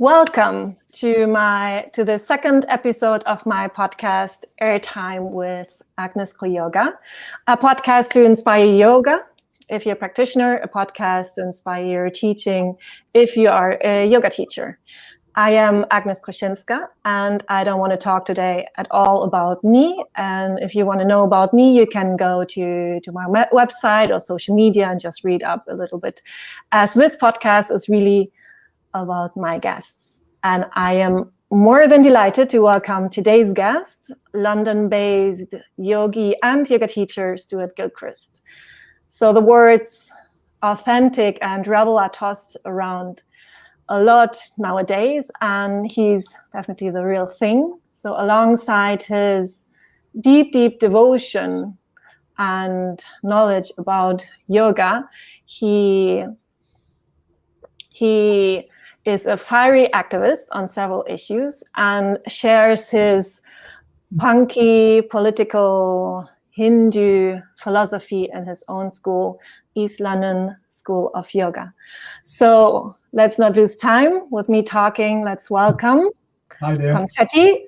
Welcome to the second episode of my podcast, Airtime with Agnes Kru Yoga, a podcast to inspire yoga if you're a practitioner, a podcast to inspire your teaching if you are a yoga teacher. I am Agnes Kru, and I don't want to talk today at all about me. And if you want to know about me, you can go to my website or social media and just read up a little bit, as this podcast is really about my guests. And I am more than delighted to welcome today's guest, London-based yogi and yoga teacher, Stewart Gilchrist. So the words authentic and rebel are tossed around a lot nowadays, and he's definitely the real thing. So alongside his deep devotion and knowledge about yoga, he is a fiery activist on several issues and shares his punky political Hindu philosophy in his own school, East London School of Yoga. So let's not lose time with me talking. Let's welcome confetti,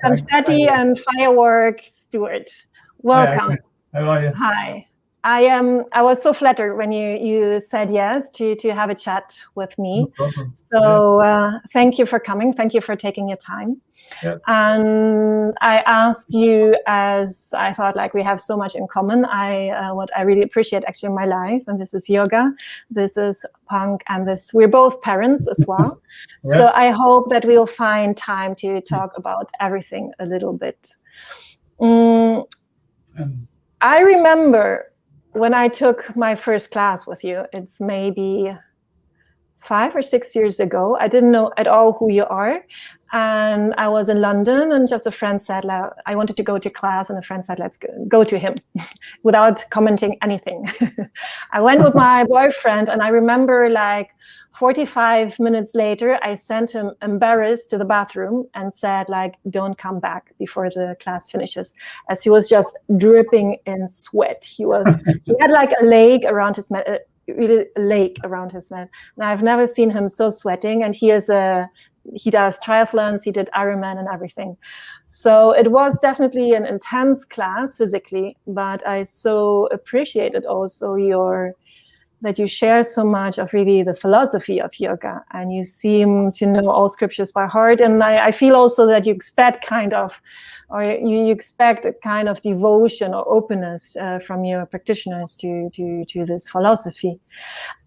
confetti and fireworks, Stewart. Welcome. Hi, how are you? Hi. I was so flattered when you said yes to have a chat with me. No problem. So thank you for coming. Thank you for taking your time. Yep. And I asked you, as I thought, like, we have so much in common. What I really appreciate actually in my life, and this is yoga, this is punk, and we're both parents as well. Yep. So I hope that we'll find time to talk about everything a little bit. I remember when I took my first class with you, it's maybe 5 or 6 years ago. I didn't know at all who you are. And I was in London, and just a friend said, I wanted to go to class, and a friend said, let's go to him, without commenting anything. I went with my boyfriend, and I remember like 45 minutes later, I sent him embarrassed to the bathroom and said, like, don't come back before the class finishes, as he was just dripping in sweat. He had like a lake around his neck, really a lake around his neck. And I've never seen him so sweating. And he does triathlons, he did Ironman and everything. So it was definitely an intense class physically, but I so appreciated also that you share so much of really the philosophy of yoga, and you seem to know all scriptures by heart. And I feel also that you expect you expect a kind of devotion or openness from your practitioners to this philosophy.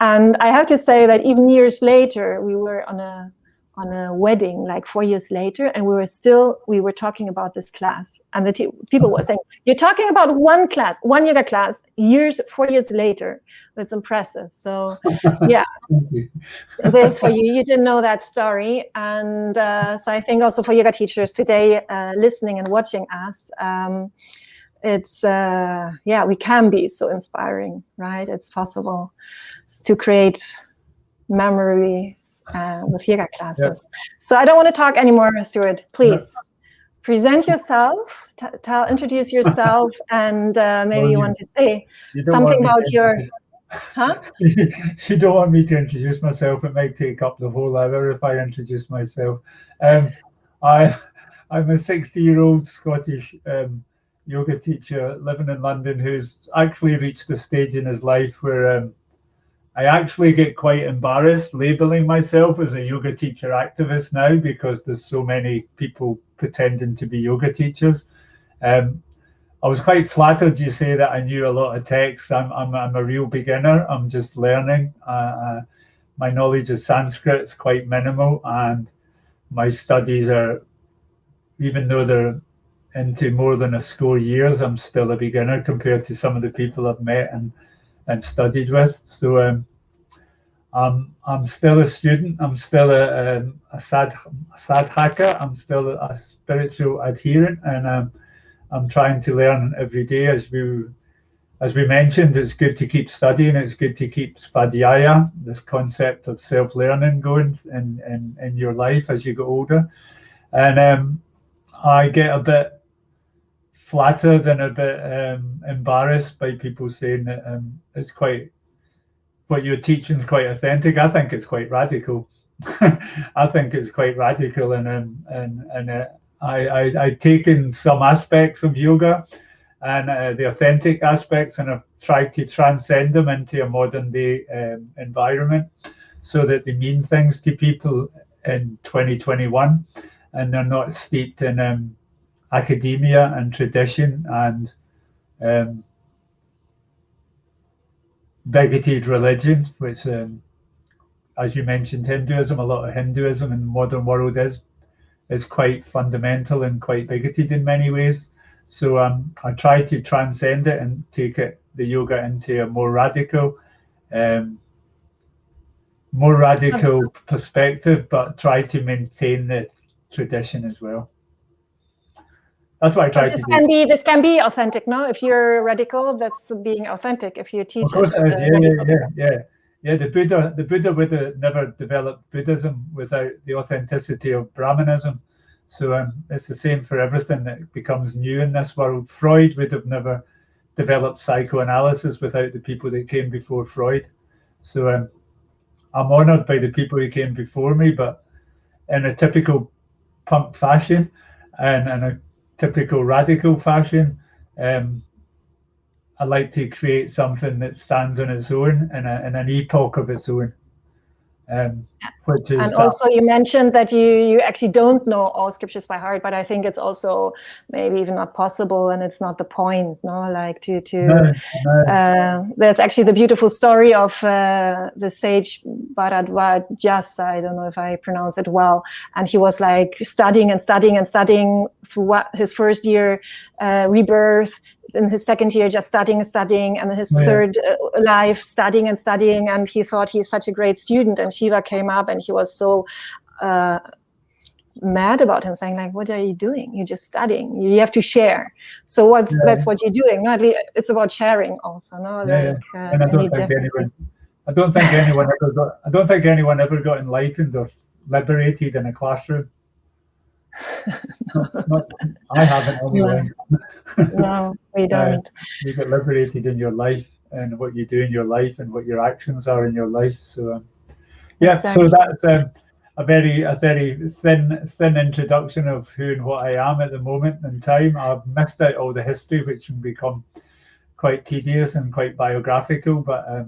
And I have to say that even years later, we were on a wedding, like 4 years later, and we were talking about this class, and the people were saying, you're talking about one yoga class 4 years later. That's impressive. So yeah, this for you didn't know that story. And so I think also for yoga teachers today, listening and watching us, it's we can be so inspiring, right? It's possible to create memory with yoga classes. Yep. So I don't want to talk anymore, Stewart. Please present yourself, introduce yourself, and maybe you want to say something about your... Huh? You don't want me to introduce myself. It might take up the whole hour if I introduce myself. I'm a 60-year-old Scottish yoga teacher living in London who's actually reached the stage in his life where I actually get quite embarrassed labeling myself as a yoga teacher activist now, because there's so many people pretending to be yoga teachers. I was quite flattered you say that I knew a lot of texts. I'm a real beginner. I'm just learning. My knowledge of Sanskrit is quite minimal, and my studies are, even though they're into more than a score years, I'm still a beginner compared to some of the people I've met and studied with. So I'm still a student. I'm still a sadhaka. I'm still a spiritual adherent, and I'm trying to learn every day. As we mentioned, it's good to keep studying. It's good to keep svadhyaya, this concept of self-learning, going in your life as you get older. And I get a bit flattered and a bit embarrassed by people saying that it's quite, what you're teaching is quite authentic. I think it's quite radical. I think it's quite radical, and I've taken some aspects of yoga and the authentic aspects, and I've tried to transcend them into a modern day environment, so that they mean things to people in 2021, and they're not steeped in academia and tradition and bigoted religion, which, as you mentioned, Hinduism, a lot of Hinduism in the modern world is quite fundamental and quite bigoted in many ways. So I try to transcend it and take the yoga into a more radical perspective, but try to maintain the tradition as well. That's what I try to do. This can be authentic, no? If you're radical, that's being authentic. If you teach of course it is. Yeah. The Buddha would have never developed Buddhism without the authenticity of Brahmanism. So it's the same for everything that becomes new in this world. Freud would have never developed psychoanalysis without the people that came before Freud. So I'm honoured by the people who came before me, but in a typical punk fashion and in a typical radical fashion, I like to create something that stands on its own in an epoch of its own. Which is, and also you mentioned that you actually don't know all scriptures by heart, but I think it's also maybe even not possible, and it's not the point, no? Like there's actually the beautiful story of the sage Bharadwajasa, I don't know if I pronounce it well, and he was like studying and studying and studying through his first year rebirth, in his second year just studying and studying, and his third life studying and studying, and he thought he's such a great student, and Shiva came up and he was so mad about him, saying like, what are you doing? You're just studying, you have to share. So that's what you're doing. No, it's about sharing also, no? And I don't think anyone ever got enlightened or liberated in a classroom. I haven't anyway. No, we don't. You get liberated in your life and what you do in your life and what your actions are in your life. So exactly. So that's a very thin introduction of who and what I am at the moment in time. I've missed out all the history, which can become quite tedious and quite biographical, but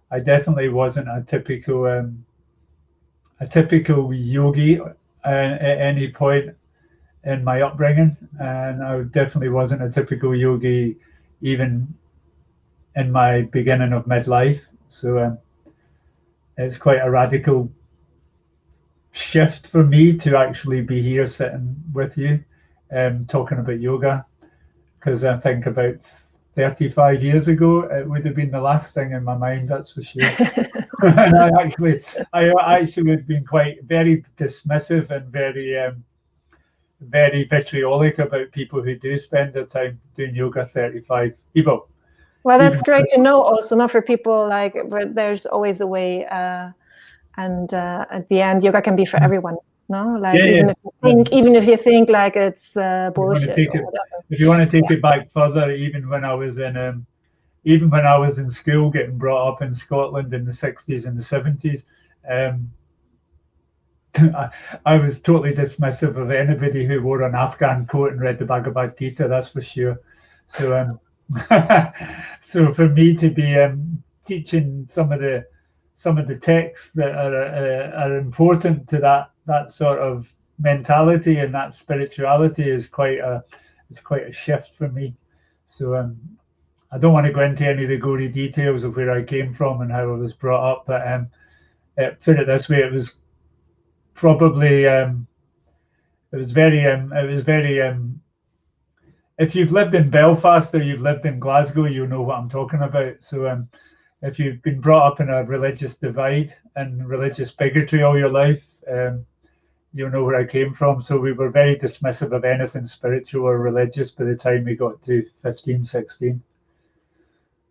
I definitely wasn't a typical yogi at any point in my upbringing, and I definitely wasn't a typical yogi even in my beginning of midlife. So it's quite a radical shift for me to actually be here sitting with you talking about yoga, because I think about 35 years ago it would have been the last thing in my mind, that's for sure. And I actually have been very dismissive and very vitriolic about people who do spend their time doing yoga 35 people. Well, that's great to know also, not for people like, but there's always a way, and at the end yoga can be for everyone, no? Like even if you think like it's bullshit. If you want to take it back further, even when I was in school, getting brought up in Scotland in the 60s and the 70s, I was totally dismissive of anybody who wore an Afghan coat and read the Bhagavad Gita, that's for sure. So so for me to be teaching some of the texts that are important to that sort of mentality and that spirituality is quite a shift for me. So I don't want to go into any of the gory details of where I came from and how I was brought up, but put it this way, it was probably it was very if you've lived in Belfast or you've lived in Glasgow, you'll know what I'm talking about. So if you've been brought up in a religious divide and religious bigotry all your life, you'll know where I came from. So we were very dismissive of anything spiritual or religious by the time we got to 15, 16.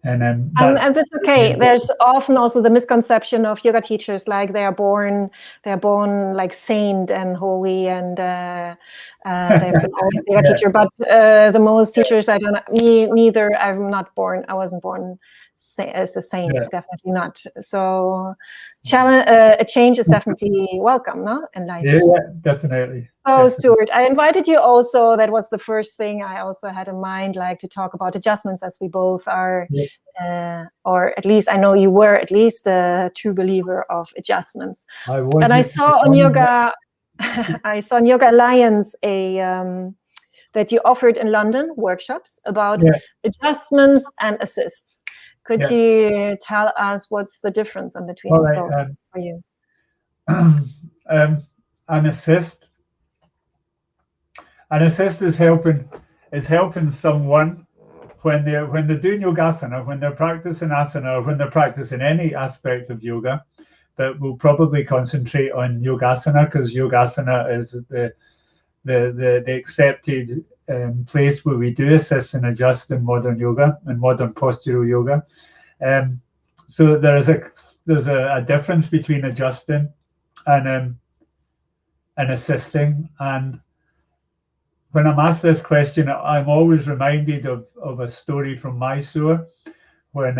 And that's okay. There's often also the misconception of yoga teachers, like they're born like saint and holy, and they've been always a yoga teacher. But the most teachers, I wasn't born as a saint, Yeah. definitely not. So a change is definitely welcome, no, in life. Yeah, definitely. So Stewart, I invited you also, that was the first thing I also had in mind, like to talk about adjustments, as we both are, or at least I know you were at least a true believer of adjustments. And I saw on Yoga, I saw on Yoga Alliance that you offered in London workshops about adjustments and assists. Could you tell us what's the difference in between both for you? An assist is helping someone when they're doing yogasana, when they're practicing asana, or when they're practicing any aspect of yoga. But we'll probably concentrate on yogasana, because yogasana is the accepted place where we do assist and adjust in modern yoga and modern postural yoga. So there's a difference between adjusting and assisting. And when I'm asked this question, I'm always reminded of a story from Mysore, when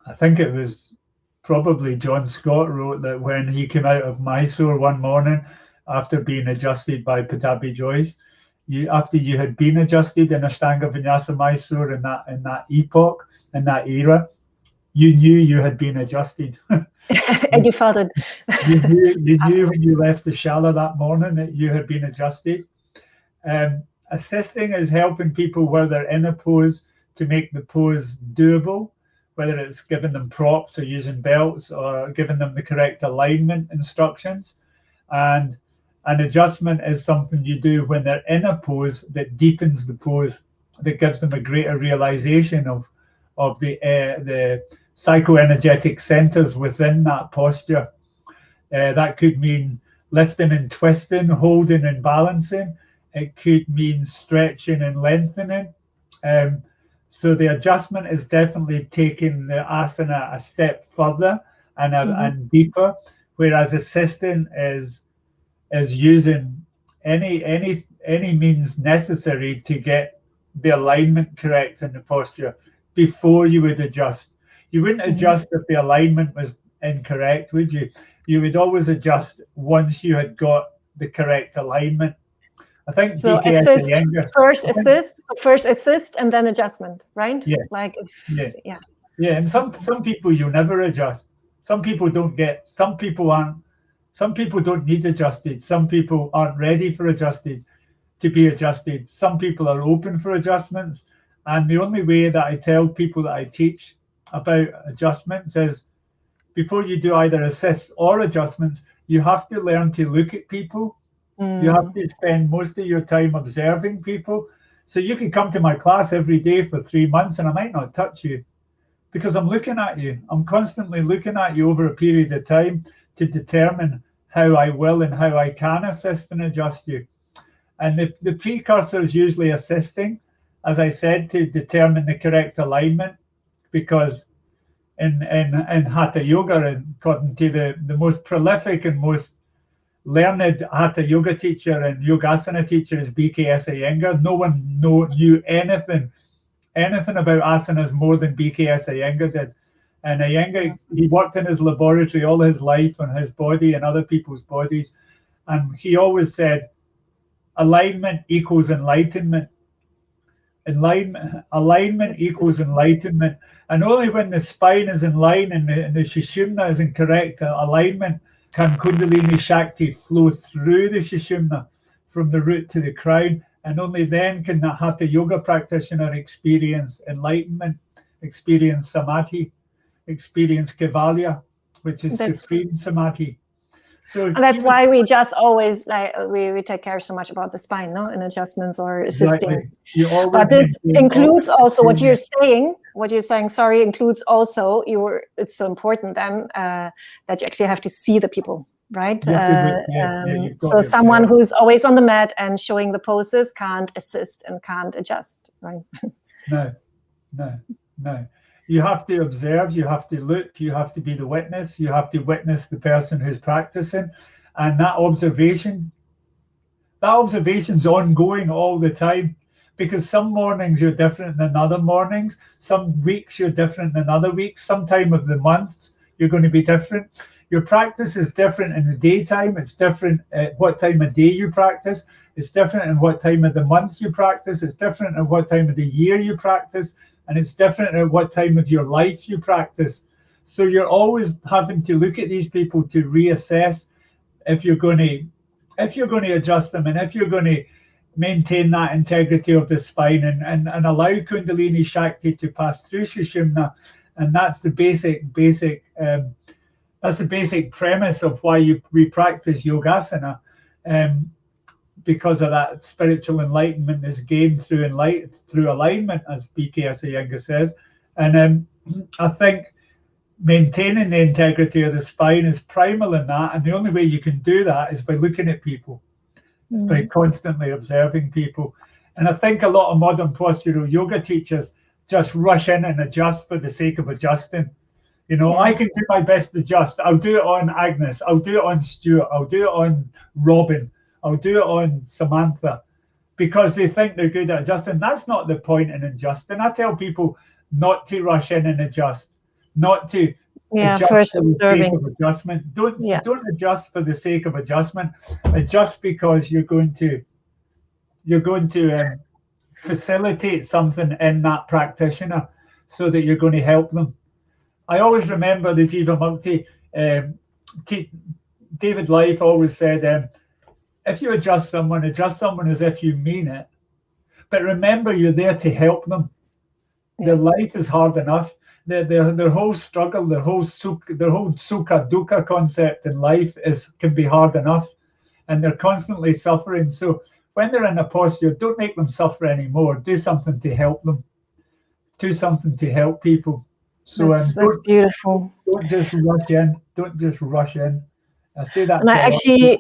I think it was probably John Scott wrote that when he came out of Mysore one morning after being adjusted by Pattabhi Jois, after you had been adjusted in Ashtanga Vinyasa Mysore in that epoch, in that era, you knew you had been adjusted. And you felt it. you knew when you left the shala that morning that you had been adjusted. Assisting is helping people where they're in a pose to make the pose doable, whether it's giving them props or using belts or giving them the correct alignment instructions. And an adjustment is something you do when they're in a pose that deepens the pose, that gives them a greater realization of the psychoenergetic centers within that posture. That could mean lifting and twisting, holding and balancing. It could mean stretching and lengthening. So the adjustment is definitely taking the asana a step further and deeper, whereas assisting is using any means necessary to get the alignment correct in the posture before you would adjust. You wouldn't adjust if the alignment was incorrect, would you? You would always adjust once you had got the correct alignment. I think so assist first assist and then adjustment, right? Yeah. Like yeah. And some people you never adjust. Some people don't get. Some people don't need adjusted. Some people aren't ready for to be adjusted. Some people are open for adjustments. And the only way that I tell people that I teach about adjustments is, before you do either assists or adjustments, you have to learn to look at people. You have to spend most of your time observing people. So you can come to my class every day for 3 months and I might not touch you, because I'm looking at you. I'm constantly looking at you over a period of time to determine how I will and how I can assist and adjust you. And the precursor is usually assisting, as I said, to determine the correct alignment, because in Hatha Yoga, according to the most prolific and most learned Hatha Yoga teacher and Yogasana teacher is B.K.S. Iyengar. No one knew anything about asanas more than B.K.S. Iyengar did. And Iyengar, he worked in his laboratory all his life on his body and other people's bodies. And he always said, alignment equals enlightenment. Alignment equals enlightenment. And only when the spine is in line and the Sushumna is in correct alignment can Kundalini Shakti flow through the Sushumna from the root to the crown. And only then can the Hatha Yoga practitioner experience enlightenment, experience samadhi, experience Kevalya, which is supreme samadhi. So and that's why we just always we take care so much about the spine, no, in adjustments or assisting. Exactly. But this includes also what you're saying. What you're saying, sorry, includes also it's so important then that you actually have to see the people, right? So someone who's always on the mat and showing the poses can't assist and can't adjust, right? No. You have to observe, you have to look, you have to be the witness, you have to witness the person who's practicing. And that observation's ongoing all the time. because some mornings you're different than other mornings. Some weeks you're different than other weeks. Some time of the month you're going to be different. Your practice is different in the daytime. It's different at what time of day you practice. It's different in what time of the month you practice. It's different at what time of the year you practice. And it's different at what time of your life you practice. So you're always having to look at these people to reassess if you're going to adjust them, and if you're going to maintain that integrity of the spine, and allow Kundalini Shakti to pass through Sushumna. And that's the basic premise of why we practice Yogasana, because of that spiritual enlightenment is gained through alignment, as B.K. Iyengar says. And I think maintaining the integrity of the spine is primal in that, and the only way you can do that is by looking at people, by constantly observing people. And I think a lot of modern postural yoga teachers just rush in and adjust for the sake of adjusting. I can do my best to adjust. I'll do it on Agnes, I'll do it on Stewart, I'll do it on Robin, I'll do it on Samantha, because they think they're good at adjusting. That's not the point in adjusting. I tell people not to rush in and adjust, not to adjust first for the observing. sake of adjustment. Don't adjust for the sake of adjustment. Adjust because you're going to facilitate something in that practitioner, so that you're going to help them. I always remember the Jiva Mukti. David Life always said, if you adjust someone as if you mean it. But remember, you're there to help them. Their life is hard enough. Their whole struggle, their whole sukha dukkha concept in life can be hard enough, and they're constantly suffering. So when they're in a posture, don't make them suffer anymore. Do something to help them. Do something to help people. So that's beautiful. Don't just rush in. Don't just rush in. I say that. And I actually,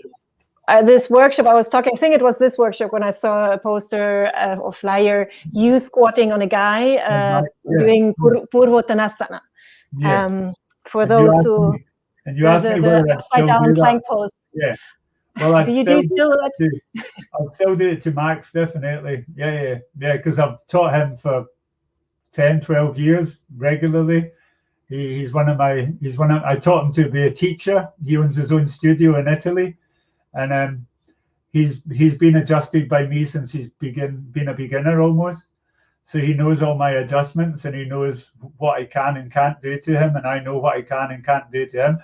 this workshop I was talking, I think it was this workshop when I saw a poster or flyer, you squatting on a guy doing Purvottanasana. For those who, and you asked me whether I'd upside down plank pose. Yeah. Well, do you still do that? I'll still do it to Max, definitely. Yeah, because I've taught him for 10, 12 years regularly. I taught him to be a teacher. He owns his own studio in Italy, and he's been adjusted by me since he's been a beginner almost. So he knows all my adjustments, and he knows what I can and can't do to him, and I know what I can and can't do to him.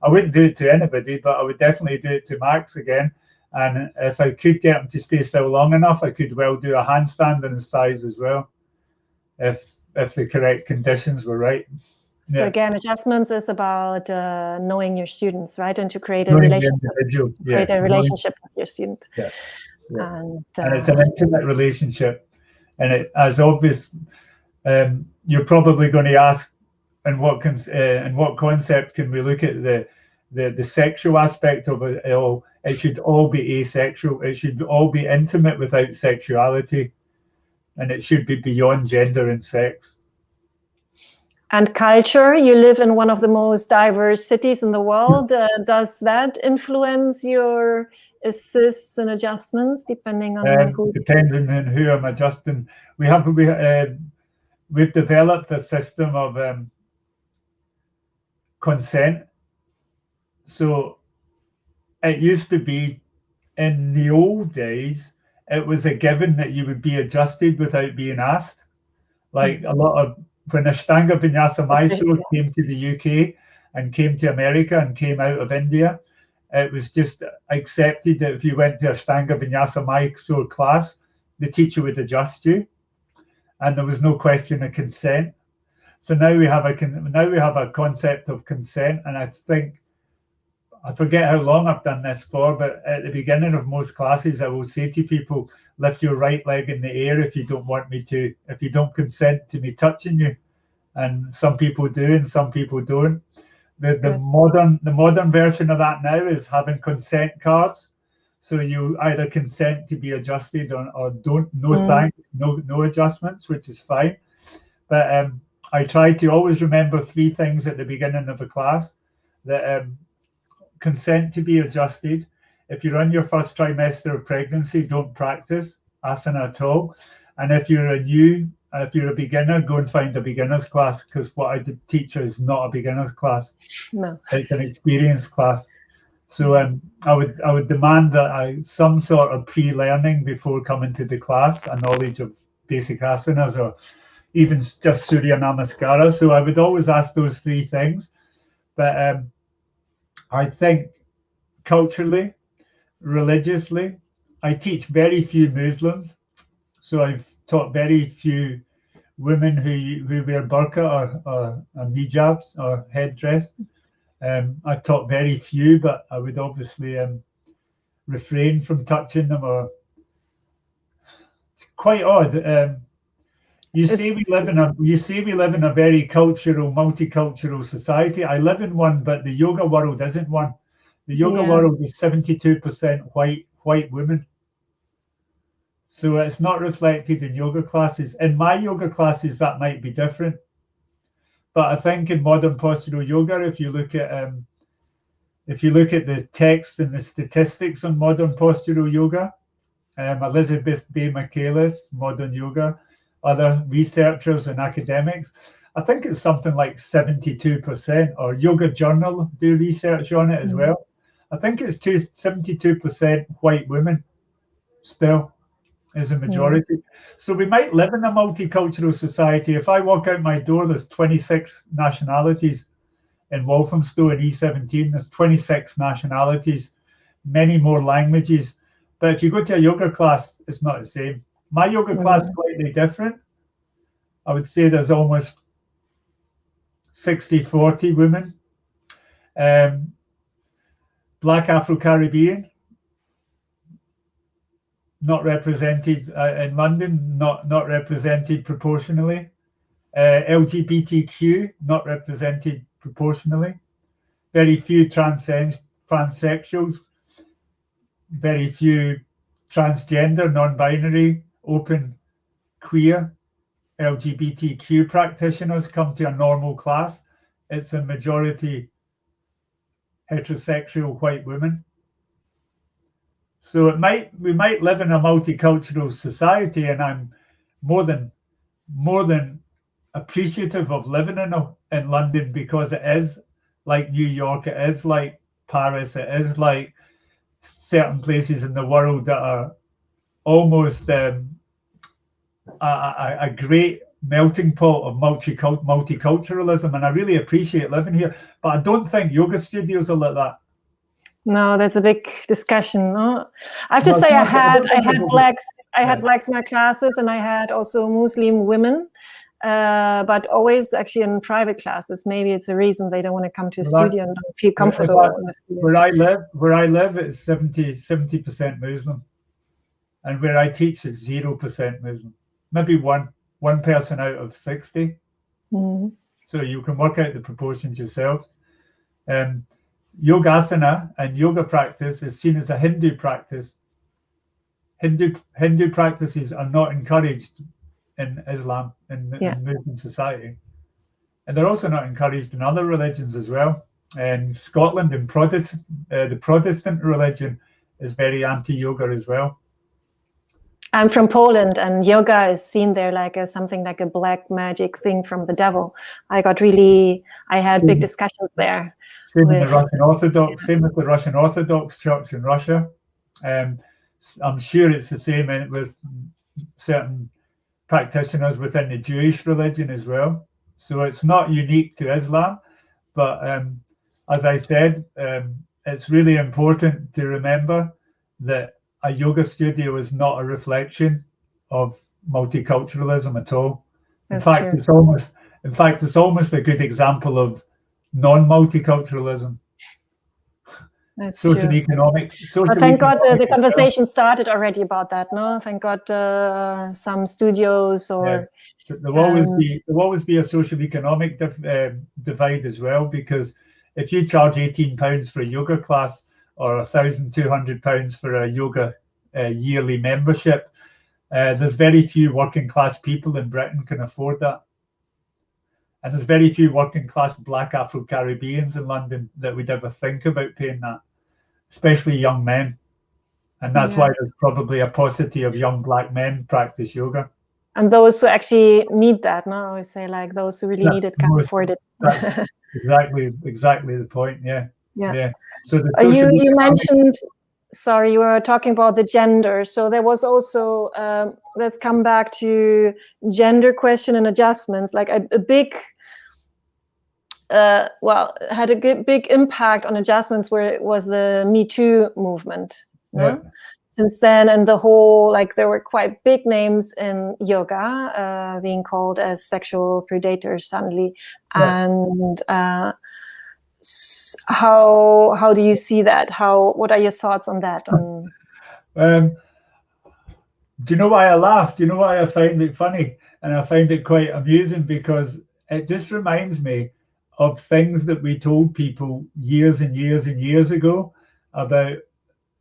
I wouldn't do it to anybody, but I would definitely do it to Max again. And if I could get him to stay still long enough, I could well do a handstand on his thighs as well, if the correct conditions were right. So again, adjustments is about knowing your students, right? And to create a relationship. Create a relationship with your student. Yeah. And it's an intimate relationship. And as obvious, you're probably going to ask, in what concept can we look at the sexual aspect of it all? It should all be asexual. It should all be intimate without sexuality, and it should be beyond gender and sex. And culture, you live in one of the most diverse cities in the world. Does that influence your assists and adjustments depending on who's... Depending on who I'm adjusting. We've developed a system of consent. So it used to be, in the old days, it was a given that you would be adjusted without being asked. Like a lot of, when Ashtanga Vinyasa Mysore came to the UK and came to America and came out of India, it was just accepted that if you went to Ashtanga Vinyasa Mysore class, the teacher would adjust you, and there was no question of consent. So now we have a concept of consent, and I think, I forget how long I've done this for, but at the beginning of most classes, I will say to people, lift your right leg in the air if you don't consent to me touching you. And some people do, and some people don't. The modern version of that now is having consent cards. So you either consent to be adjusted or don't. Thanks, no adjustments, which is fine. But I try to always remember 3 things at the beginning of a class. That consent to be adjusted. If you're on your first trimester of pregnancy, don't practice asana at all. And if you're a beginner, go and find a beginner's class, because what I did teach is not a beginner's class. No. It's an experienced class. So I would demand that some sort of pre-learning before coming to the class, a knowledge of basic asanas or even just Surya Namaskara. So I would always ask those three things. But I think culturally, religiously, I teach very few Muslims. So I've taught very few women who wear burqa or hijabs or headdress. I've taught very few, but I would obviously refrain from touching them. Or it's quite odd. You say we live in a very cultural, multicultural society. I live in one, but the yoga world isn't one. The yoga world is 72% white women. So it's not reflected in yoga classes. In my yoga classes, that might be different. But I think in modern postural yoga, if you look at the text and the statistics on modern postural yoga, Elizabeth Day Michaelis, Modern Yoga, other researchers and academics, I think it's something like 72%, or Yoga Journal do research on it as well. I think it's 72% white women still is a majority. So we might live in a multicultural society. If I walk out my door, there's 26 nationalities. In Walthamstow in E17, there's 26 nationalities, many more languages. But if you go to a yoga class, it's not the same. My yoga class is slightly different. I would say there's almost 60-40 women. Black Afro-Caribbean, not represented in London, not represented proportionally. LGBTQ, not represented proportionally. Very few transsexuals, very few transgender, non-binary, open, queer, LGBTQ practitioners come to a normal class. It's a majority heterosexual white women. So we might live in a multicultural society, and I'm more than appreciative of living in London, because it is like New York, it is like Paris, it is like certain places in the world that are almost a great melting pot of multiculturalism, and I really appreciate living here. But I don't think yoga studios are like that. No, that's a big discussion. No? I have to say, I had blacks in my classes, and I had also Muslim women, but always actually in private classes. Maybe it's a reason they don't want to come to a studio and don't feel comfortable in the studio. Where I live, it's 70% Muslim, and where I teach, it's 0% Muslim. Maybe one person out of 60. So you can work out the proportions yourself. Yogasana and yoga practice is seen as a Hindu practice. Hindu practices are not encouraged in Islam, in Muslim society, and they're also not encouraged in other religions as well. In Scotland, the Protestant religion is very anti-yoga as well. I'm from Poland, and yoga is seen there like something like a black magic thing from the devil. I had big discussions there. Same with the Russian Orthodox. Same with the Russian Orthodox Church in Russia. I'm sure it's the same with certain practitioners within the Jewish religion as well. So it's not unique to Islam, but as I said, it's really important to remember that a yoga studio is not a reflection of multiculturalism at all. In fact, it's almost a good example of non-multiculturalism. That's social true. economic. But thank God the conversation started already about that. No, thank God some studios or. Yeah. There'll always be a social economic divide as well, because if you charge £18 for a yoga class or £1,200 for a yoga yearly membership, there's very few working class people in Britain can afford that. And there's very few working class Black Afro-Caribbeans in London that would ever think about paying that, especially young men. And that's why there's probably a paucity of young black men practice yoga. And those who actually need that, no, I always say like those who really need it can't afford it. That's exactly the point. Yeah. So the you mentioned, sorry, you were talking about the gender. So there was also, let's come back to gender question and adjustments, like a big, had a big impact on adjustments where it was the Me Too movement. No? Since then, and the whole, like there were quite big names in yoga being called as sexual predators suddenly. And how do you see that? What are your thoughts on that? Do you know why I laughed? Do you know why I find it funny? And I find it quite amusing because it just reminds me of things that we told people years and years and years ago about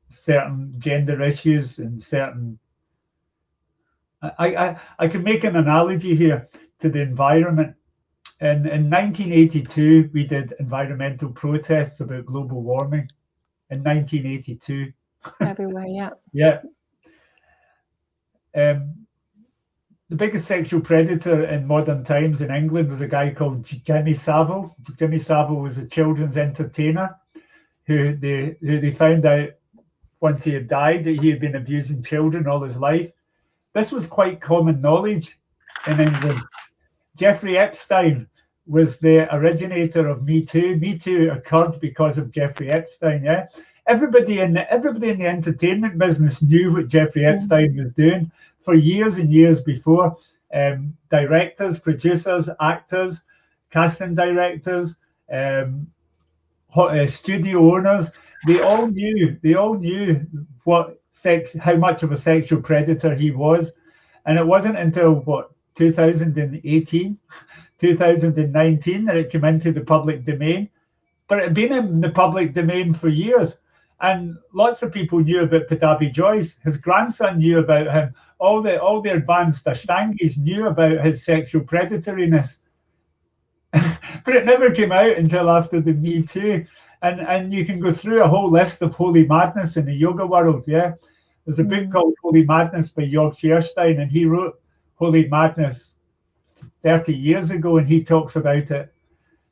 certain gender issues and certain. I can make an analogy here to the environment. In 1982, we did environmental protests about global warming. In 1982. Everywhere, yeah. Yeah. The biggest sexual predator in modern times in England was a guy called Jimmy Savile. Jimmy Savile was a children's entertainer who they found out once he had died that he had been abusing children all his life. This was quite common knowledge in England. Jeffrey Epstein was the originator of Me Too. Me Too occurred because of Jeffrey Epstein. Yeah, everybody in the entertainment business knew what Jeffrey Epstein was doing for years and years before. Directors, producers, actors, casting directors, studio owners, they all knew how much of a sexual predator he was. And it wasn't until 2018, 2019 that it came into the public domain. But it had been in the public domain for years. And lots of people knew about Patabi Joyce. His grandson knew about him. All the advanced Ashtangis knew about his sexual predatoriness. But it never came out until after the Me Too. And you can go through a whole list of holy madness in the yoga world. Yeah, there's a book called Holy Madness by Jörg Feuerstein, and he wrote Holy Madness 30 years ago, and he talks about it.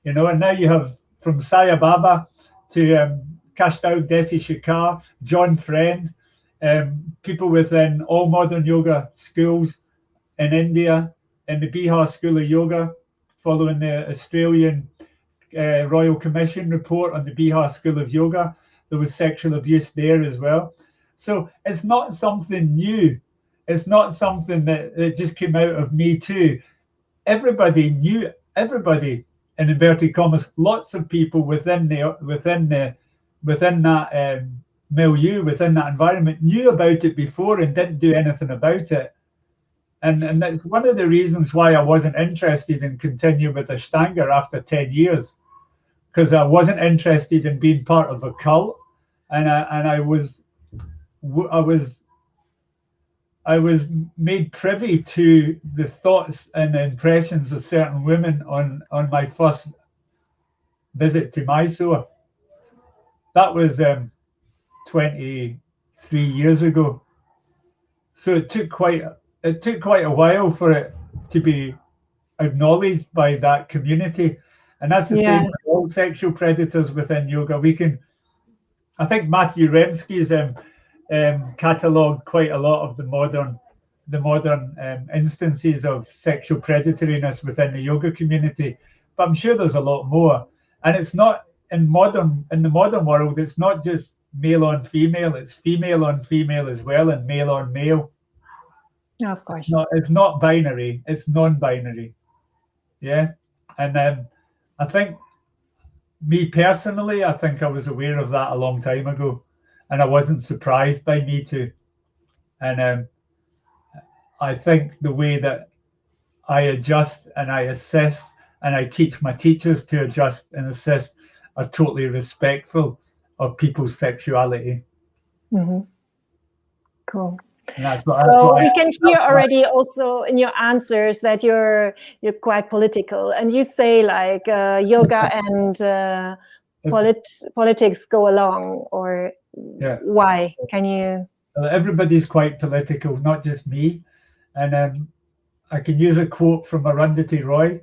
And now you have from Sai Baba to Kashtav Desi Shikar, John Friend, people within all modern yoga schools in India, in the Bihar School of Yoga, following the Australian Royal Commission report on the Bihar School of Yoga. There was sexual abuse there as well. So it's not something new. It's not something that just came out of Me Too. Everybody knew, everybody, in inverted commas, lots of people within that milieu, within that environment, knew about it before and didn't do anything about it. And that's one of the reasons why I wasn't interested in continuing with Ashtanga after 10 years, because I wasn't interested in being part of a cult, and I was made privy to the thoughts and impressions of certain women on my first visit to Mysore. That was 23 years ago. So it took quite a while for it to be acknowledged by that community. And that's the same with all sexual predators within yoga. I think Matthew Remsky's catalogued quite a lot of the modern instances of sexual predatoriness within the yoga community, but I'm sure there's a lot more. And it's not in the modern world, it's not just male on female, it's female on female as well, and male on male. No, of course. It's not binary, it's non-binary. Yeah. And I think, me personally, I think I was aware of that a long time ago, and I wasn't surprised by Me Too. And I think the way that I adjust and I assist and I teach my teachers to adjust and assist are totally respectful of people's sexuality. Mm-hmm. Cool. So we can hear already also in your answers that you're quite political, and you say like yoga and politics go along, or why? Can you? Everybody's quite political, not just me, and I can use a quote from Arundhati Roy,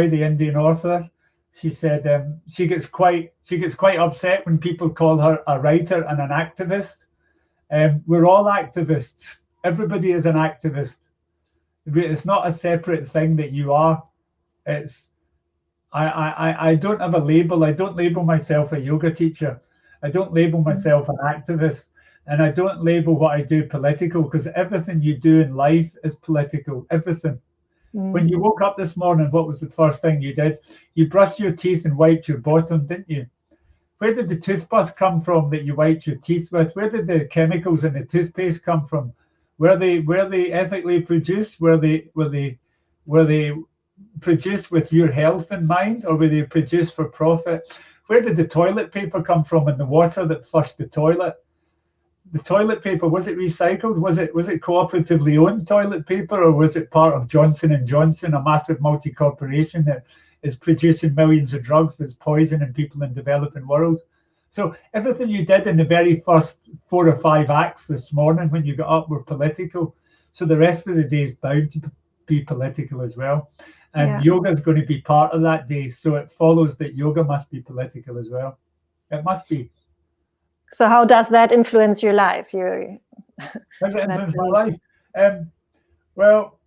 the Indian author. She said she gets quite upset when people call her a writer and an activist. We're all activists. Everybody is an activist. It's not a separate thing that you are. It's I don't have a label. I don't label myself a yoga teacher. I don't label myself an activist. And I don't label what I do political, because everything you do in life is political. Everything. When you woke up this morning, what was the first thing you did? You brushed your teeth and wiped your bottom, didn't you? Where did the toothbrush come from that you wiped your teeth with? Where did the chemicals in the toothpaste come from? Were they ethically produced? Were they produced with your health in mind, or were they produced for profit? Where did the toilet paper come from and the water that flushed the toilet? The toilet paper, was it recycled? Was it cooperatively owned toilet paper, or was it part of Johnson and Johnson, a massive multi-corporation that is producing millions of drugs that's poisoning people in developing world? So everything you did in the very first 4 or 5 acts this morning when you got up were political. So the rest of the day is bound to be political as well. And yoga is going to be part of that day. So it follows that yoga must be political as well. It must be. So how does that influence your life? How does it influence my life? Well,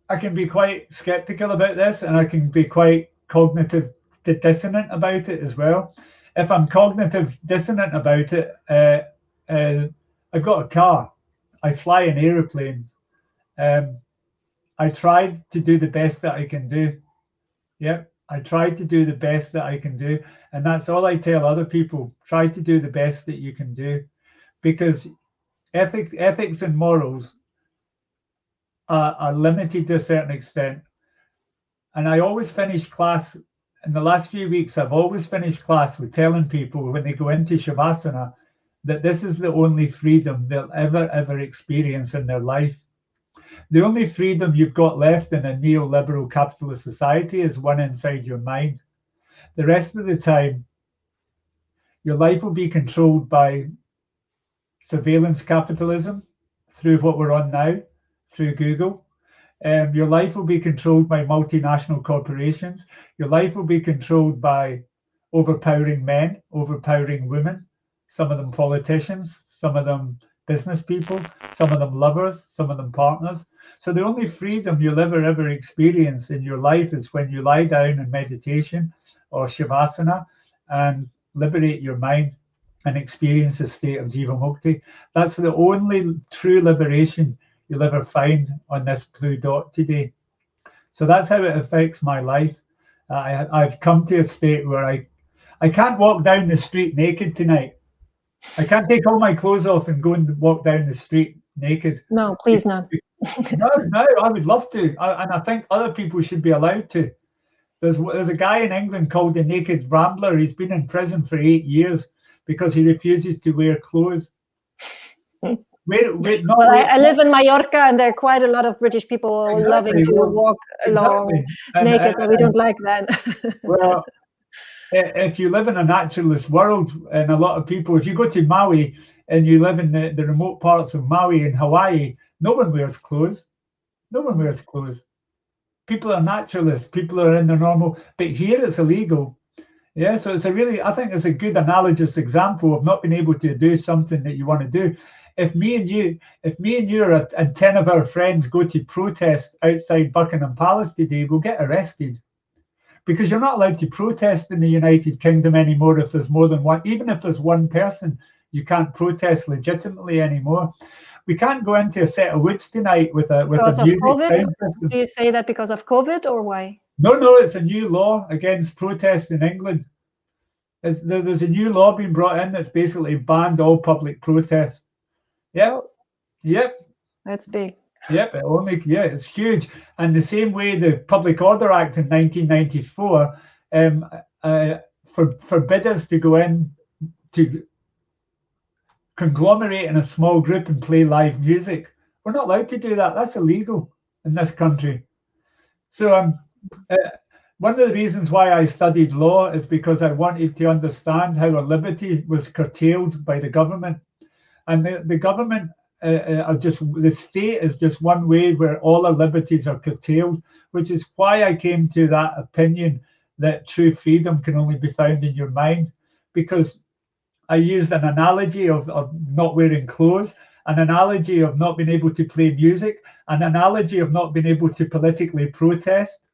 I can be quite skeptical about this, and I can be quite cognitive dissonant about it as well. If I'm cognitive dissonant about it, I've got a car. I fly in aeroplanes. I tried to do the best that I can do. Yep, I tried to do the best that I can do. And that's all I tell other people. Try to do the best that you can do. Because ethics and morals are limited to a certain extent. And I always finish class, in the last few weeks, I've always finished class with telling people when they go into Shavasana that this is the only freedom they'll ever experience in their life. The only freedom you've got left in a neoliberal capitalist society is one inside your mind. The rest of the time, your life will be controlled by surveillance capitalism through what we're on now, through Google. Your life will be controlled by multinational corporations. Your life will be controlled by overpowering men, overpowering women, some of them politicians, some of them business people, some of them lovers, some of them partners. So the only freedom you'll ever experience in your life is when you lie down in meditation or Shavasana and liberate your mind and experience a state of Jiva Mukti. That's the only true liberation you'll ever find on this blue dot today. So that's how it affects my life. I've come to a state where I can't walk down the street naked tonight. I can't take all my clothes off and go and walk down the street naked. No, please not. No, I would love to. And I think other people should be allowed to. There's a guy in England called the Naked Rambler. He's been in prison for 8 years because he refuses to wear clothes. I live in Mallorca, and there are quite a lot of British people loving to walk along naked, but we don't like that. Well, if you live in a naturalist world, and a lot of people, if you go to Maui and you live in the remote parts of Maui in Hawaii, no one wears clothes. No one wears clothes. People are naturalists. People are in their normal, but here it's illegal. Yeah, so it's I think it's a good analogous example of not being able to do something that you want to do. If me and you and 10 of our friends go to protest outside Buckingham Palace today, we'll get arrested. Because you're not allowed to protest in the United Kingdom anymore if there's more than one. Even if there's one person, you can't protest legitimately anymore. We can't go into a set of woods tonight with a music sound system. Do you say that because of COVID, or why? No, it's a new law against protest in England. There's a new law being brought in that's basically banned all public protests. Yep. That's big. Yep, it's huge. And the same way the Public Order Act in 1994 forbid us to go in to conglomerate in a small group and play live music. We're not allowed to do that. That's illegal in this country. So one of the reasons why I studied law is because I wanted to understand how our liberty was curtailed by the government. And the government are just, the state is just one way where all our liberties are curtailed, which is why I came to that opinion that true freedom can only be found in your mind, because I used an analogy of not wearing clothes, an analogy of not being able to play music, an analogy of not being able to politically protest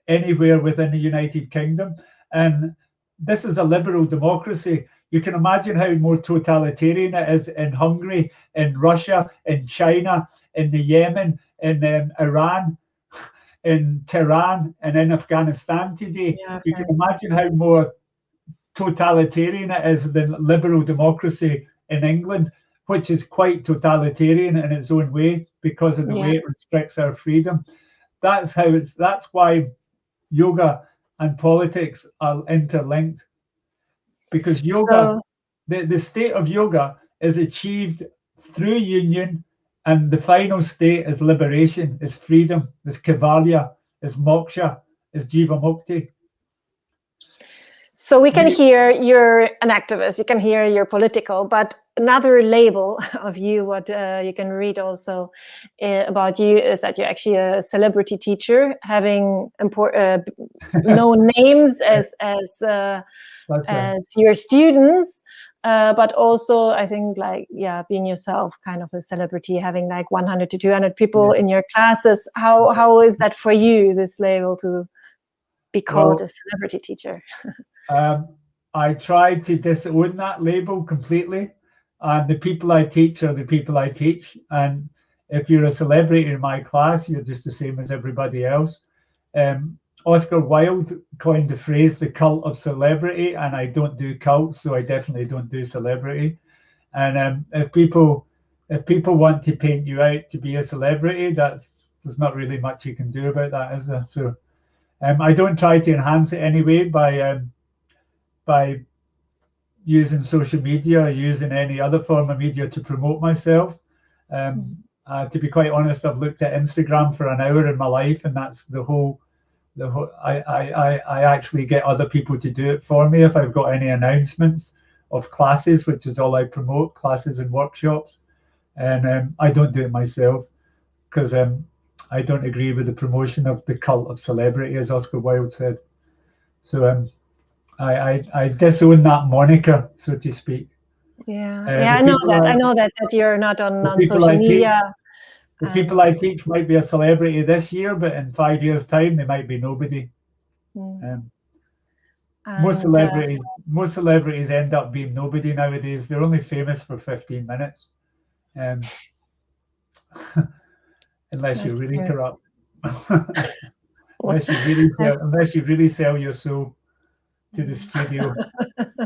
anywhere within the United Kingdom. And this is a liberal democracy. You can imagine how more totalitarian it is in Hungary, in Russia, in China, in the Yemen, in Iran, in Tehran, and in Afghanistan today. Yeah, You can imagine how more totalitarian it is than liberal democracy in England, which is quite totalitarian in its own way because of the way it restricts our freedom. That's why yoga and politics are interlinked, because yoga, the state of yoga is achieved through union, and the final state is liberation, is freedom, is kaivalya, is moksha, is jiva mukti. So we can hear you're an activist, you can hear you're political, but another label of you, what you can read also about you, is that you're actually a celebrity teacher, having known names as your students, but also I think being yourself kind of a celebrity, having like 100 to 200 people in your classes. How is that for you, this label to be called a celebrity teacher? I try to disown that label completely, and the people I teach are the people I teach. And if you're a celebrity in my class, you're just the same as everybody else. Oscar Wilde coined the phrase "the cult of celebrity," and I don't do cults, so I definitely don't do celebrity. And if people want to paint you out to be a celebrity, there's not really much you can do about that, is there? So I don't try to enhance it anyway by using social media or using any other form of media to promote myself. To be quite honest, I've looked at Instagram for an hour in my life, and that's the whole. I actually get other people to do it for me if I've got any announcements of classes, which is all I promote, classes and workshops. And I don't do it myself because I don't agree with the promotion of the cult of celebrity, as Oscar Wilde said. So I disown that moniker, so to speak. I know that you're not on social media. The people I teach might be a celebrity this year, but in 5 years' time, they might be nobody. Most celebrities end up being nobody nowadays. They're only famous for 15 minutes, unless you're really corrupt. unless you really sell your soul to the studio,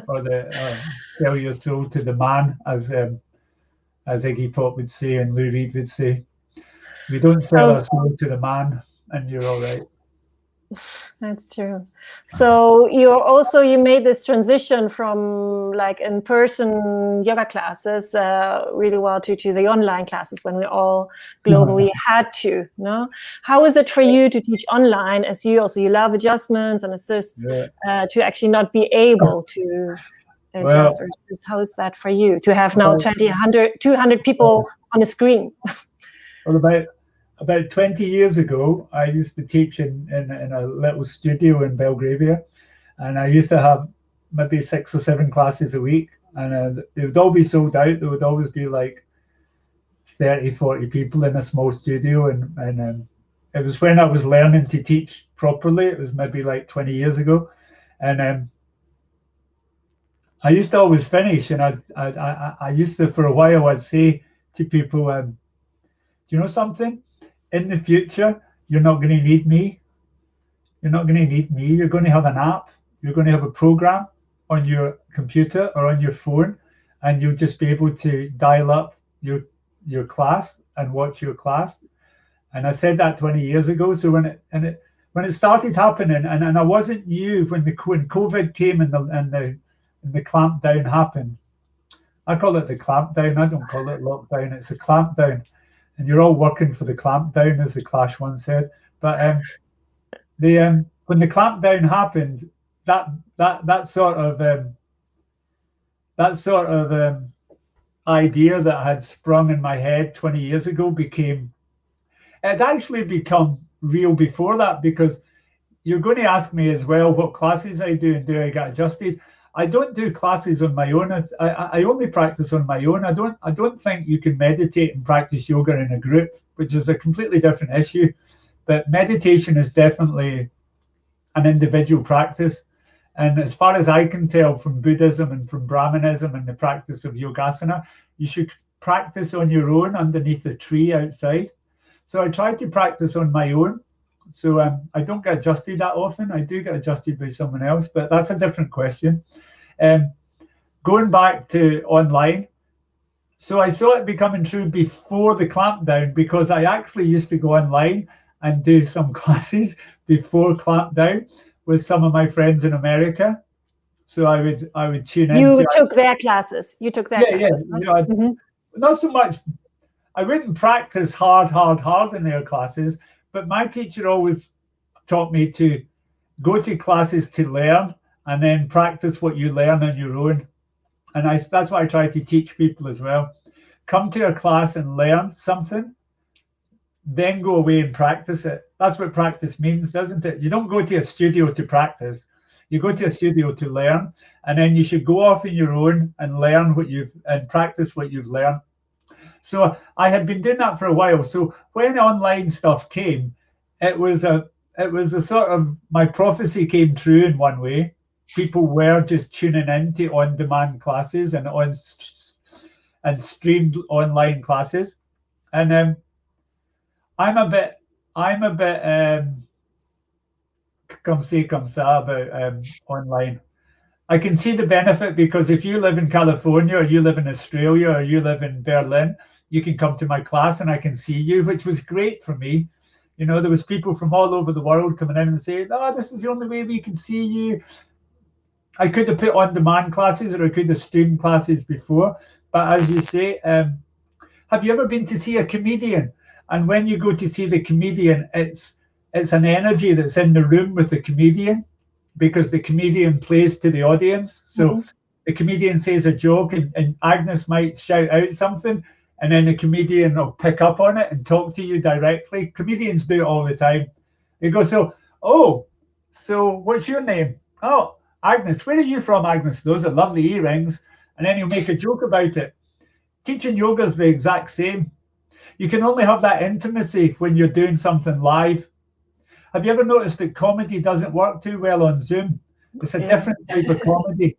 or sell your soul to the man, as Iggy Pop would say and Lou Reed would say. We don't sell our soul to the man, and you're all right. That's true. So you made this transition from like in-person yoga classes really well to the online classes when we all globally had to. No, how is it for you to teach online, as you love adjustments and assists, to actually not be able to adjust? How is that for you to have now 200 people on a screen? Well, about 20 years ago, I used to teach in a little studio in Belgravia, and I used to have maybe 6 or 7 classes a week, and they would all be sold out. There would always be like 30, 40 people in a small studio, and it was when I was learning to teach properly. It was maybe like 20 years ago, and I used to always finish, and I used to, for a while, I'd say to people, do you know something? In the future, you're not going to need me. You're not going to need me. You're going to have an app. You're going to have a program on your computer or on your phone, and you'll just be able to dial up your class and watch your class. And I said that 20 years ago. So when it started happening, and I wasn't new when COVID came and the clampdown happened. I call it the clampdown. I don't call it lockdown. It's a clampdown. And you're all working for the clampdown, as the Clash once said. But when the clampdown happened, that sort of idea that had sprung in my head 20 years ago it actually become real before that, because you're going to ask me as well what classes I do and do I get adjusted. I don't do classes on my own. I only practice on my own. I don't think you can meditate and practice yoga in a group, which is a completely different issue. But meditation is definitely an individual practice. And as far as I can tell from Buddhism and from Brahmanism and the practice of yogasana, you should practice on your own underneath a tree outside. So I try to practice on my own. So I don't get adjusted that often. I do get adjusted by someone else, but that's a different question. Going back to online, so I saw it becoming true before the clampdown, because I actually used to go online and do some classes before clampdown with some of my friends in America. So I would tune in. You took their classes. You took their classes. Yeah. You know, not so much. I wouldn't practice hard in their classes, but my teacher always taught me to go to classes to learn and then practice what you learn on your own. And that's what I try to teach people as well. Come to a class and learn something, then go away and practice it. That's what practice means, doesn't it? You don't go to a studio to practice. You go to a studio to learn, and then you should go off on your own and learn and practice what you've learned. So I had been doing that for a while. So when online stuff came, it was a sort of, my prophecy came true in one way. People were just tuning into on-demand classes and streamed online classes, and I'm a bit comme ci comme ça about online. I can see the benefit, because if you live in California or you live in Australia or you live in Berlin, you can come to my class and I can see you, which was great for me. You know, there was people from all over the world coming in and saying, "Oh, this is the only way we can see you." I could have put on-demand classes, or I could have streamed classes before. But as you say, have you ever been to see a comedian? And when you go to see the comedian, it's an energy that's in the room with the comedian, because the comedian plays to the audience. So the comedian says a joke, and Agnes might shout out something, and then the comedian will pick up on it and talk to you directly. Comedians do it all the time. They go, so what's your name? Oh, Agnes. Where are you from, Agnes? Those are lovely earrings. And then he'll make a joke about it. Teaching yoga is the exact same. You can only have that intimacy when you're doing something live. Have you ever noticed that comedy doesn't work too well on Zoom? It's a different type of comedy.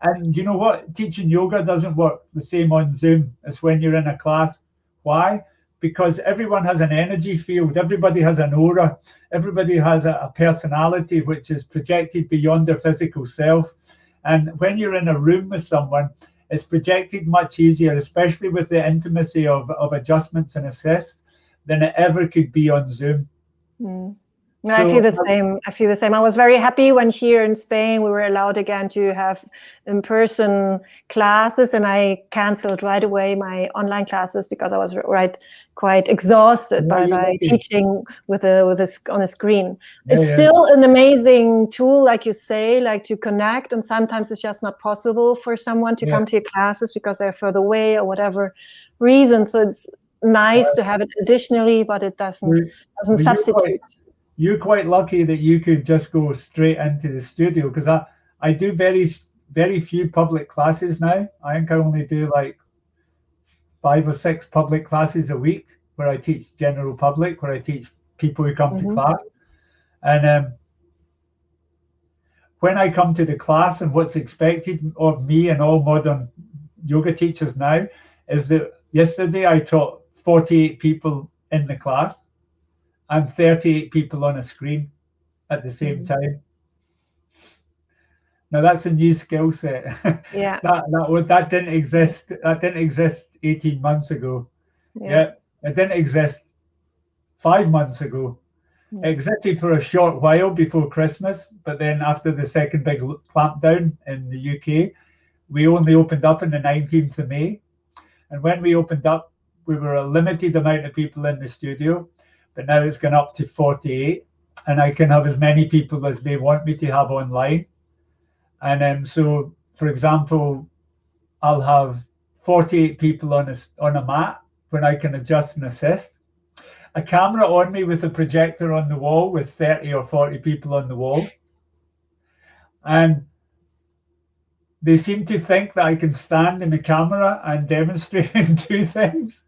And you know what? Teaching yoga doesn't work the same on Zoom as when you're in a class. Why? Because everyone has an energy field. Everybody has an aura. Everybody has a personality which is projected beyond their physical self. And when you're in a room with someone, it's projected much easier, especially with the intimacy of adjustments and assists, than it ever could be on Zoom. No, I feel the same. I was very happy when here in Spain we were allowed again to have in-person classes, and I canceled right away my online classes because I was quite exhausted by teaching on a screen. It's still an amazing tool, like you say, like to connect, and sometimes it's just not possible for someone to come to your classes because they're further away or whatever reason. So it's nice to have it additionally, but it doesn't substitute. You're quite lucky that you could just go straight into the studio, because I do very few public classes now. I think I only do like 5 or 6 public classes a week where I teach general public, where I teach people who come to class. And when I come to the class, and what's expected of me and all modern yoga teachers now is that yesterday I taught 48 people in the class and 38 people on a screen at the same time. Now that's a new skill set. That didn't exist. That didn't exist 18 months ago. It didn't exist 5 months ago. It existed for a short while before Christmas, but then after the second big clampdown in the UK, we only opened up on the 19th of May. And when we opened up, we were a limited amount of people in the studio. But now it's gone up to 48, and I can have as many people as they want me to have online. And so, for example, I'll have 48 people on a mat when I can adjust and assist. A camera on me with a projector on the wall with 30 or 40 people on the wall. And they seem to think that I can stand in the camera and demonstrate and do things.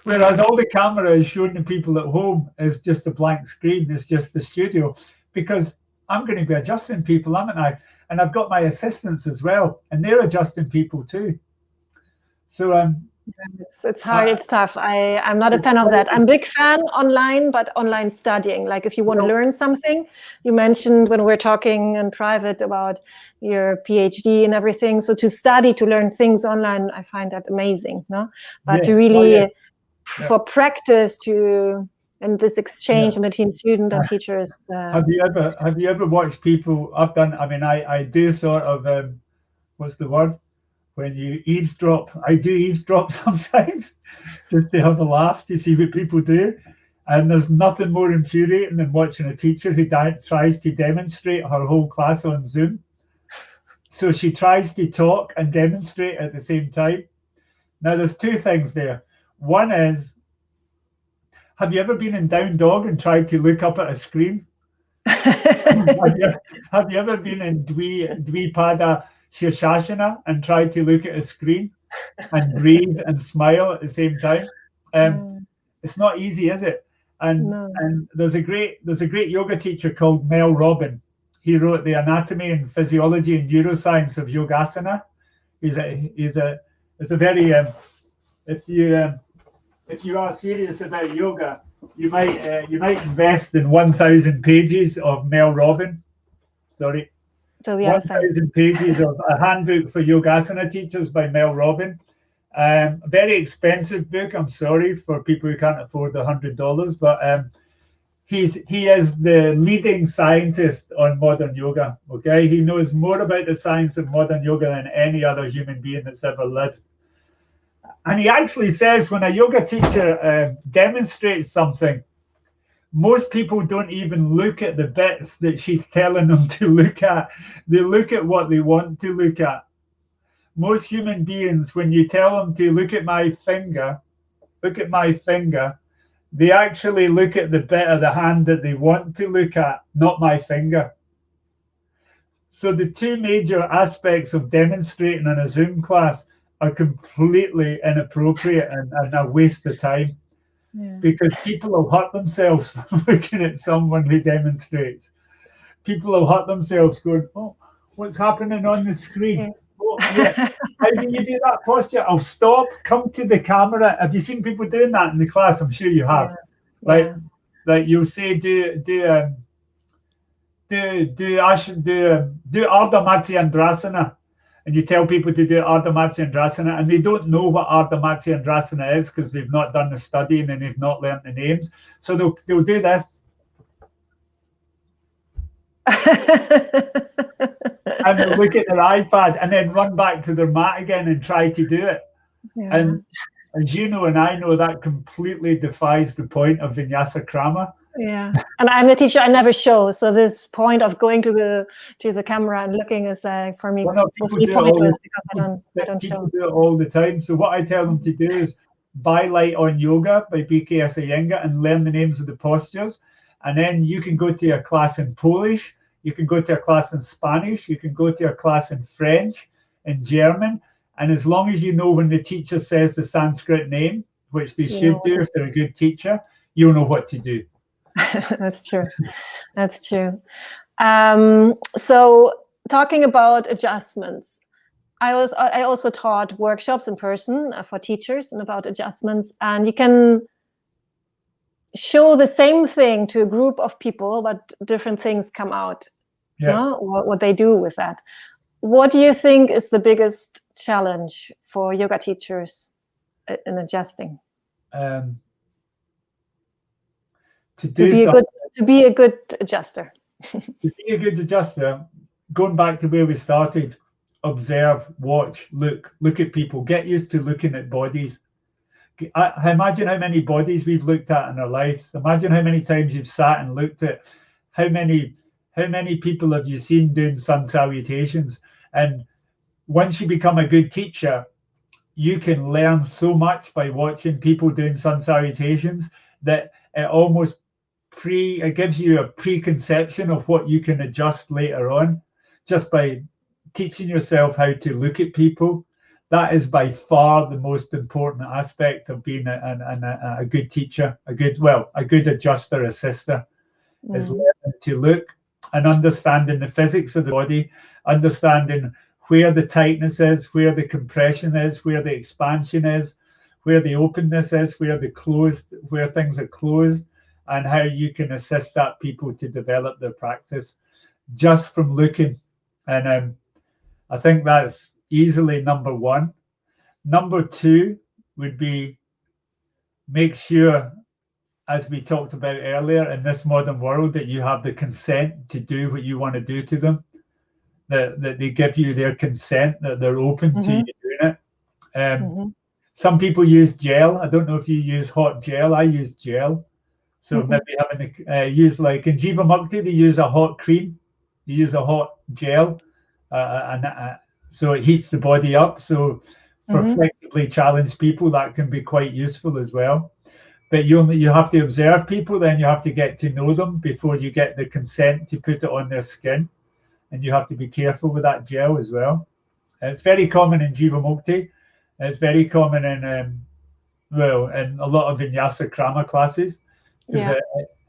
Whereas all the camera is showing the people at home is just a blank screen, it's just the studio, because I'm going to be adjusting people, haven't I? And I've got my assistants as well, and they're adjusting people too. So it's hard, it's tough. I'm not a fan of that. I'm a big fan online, but online studying. Like if you want to learn something, you mentioned when we're talking in private about your PhD and everything. So to study, to learn things online, I find that amazing. No, but to really for practice and this exchange between student and teachers. Have you ever watched people? I've done. I mean, I do sort of what's the word? When you eavesdrop, I do eavesdrop sometimes just to have a laugh to see what people do. And there's nothing more infuriating than watching a teacher who tries to demonstrate her whole class on Zoom. So she tries to talk and demonstrate at the same time. Now, there's two things there. One is, have you ever been in down dog and tried to look up at a screen? have you ever been in Dvipada Shirshasana and tried to look at a screen and breathe and smile at the same time? It's not easy, is it? And there's a great yoga teacher called Mel Robbin. He wrote The Anatomy and Physiology and Neuroscience of Yogasana. He's a very if you are serious about yoga, you might invest in 1,000 pages of Mel Robbin. Sorry. So the 1,000 pages of a handbook for Yogasana teachers by Mel Robbin. A very expensive book. I'm sorry for people who can't afford $100, but he is the leading scientist on modern yoga. Okay, he knows more about the science of modern yoga than any other human being that's ever lived. And he actually says when a yoga teacher demonstrates something, most people don't even look at the bits that she's telling them to look at. They look at what they want to look at. Most human beings, when you tell them to look at my finger, they actually look at the bit of the hand that they want to look at, not my finger. So the two major aspects of demonstrating in a Zoom class are completely inappropriate and a waste of time. Because people will hurt themselves looking at someone who demonstrates. People will hurt themselves going, oh, what's happening on the screen? Oh, yeah. How do you do that posture? I'll stop, come to the camera. Have you seen people doing that in the class? I'm sure you have. Like you'll say, do Ardha Matsyendrasana. And you tell people to do Ardha Matsyendrasana, and they don't know what Ardha Matsyendrasana is because they've not done the studying and they've not learnt the names. So they'll do this. And they'll look at their iPad and then run back to their mat again and try to do it. And as you know and I know, that completely defies the point of Vinyasa Krama. Yeah, and I'm a teacher. I never show, so this point of going to the camera and looking is like for me mostly pointless because I don't show. People do it all the time. So what I tell them to do is buy Light on Yoga by B.K.S. Iyengar and learn the names of the postures, and then you can go to a class in Polish, you can go to a class in Spanish, you can go to a class in French, in German, and as long as you know when the teacher says the Sanskrit name, which they should do if they're a good teacher, you'll know what to do. That's true. That's true. So talking about adjustments, I also taught workshops in person for teachers and about adjustments, and you can show the same thing to a group of people, but different things come out. What they do with that. What do you think is the biggest challenge for yoga teachers in adjusting? To be a good adjuster. To be a good adjuster, going back to where we started, observe, watch, look at people, get used to looking at bodies. I imagine how many bodies we've looked at in our lives. Imagine how many times you've sat and looked at how many people have you seen doing sun salutations. And once you become a good teacher, you can learn so much by watching people doing sun salutations that it almost it gives you a preconception of what you can adjust later on just by teaching yourself how to look at people. That is by far the most important aspect of being a good teacher, a good adjuster, assister, is learning to look and understanding the physics of the body, understanding where the tightness is, where the compression is, where the expansion is, where the openness is, where things are closed, and how you can assist that people to develop their practice just from looking. And I think that's easily number one. Number two would be make sure, as we talked about earlier, in this modern world, that you have the consent to do what you want to do to them, that they give you their consent, that they're open to you doing it. Some people use gel. I don't know if you use hot gel. I use gel. So maybe having use, like in Jiva Mukti, they use a hot cream. They use a hot gel, so it heats the body up. So for flexibly challenged people, that can be quite useful as well. But you have to observe people, then you have to get to know them before you get the consent to put it on their skin. And you have to be careful with that gel as well. It's very common in Jiva Mukti. It's very common in in a lot of Vinyasa Krama classes, because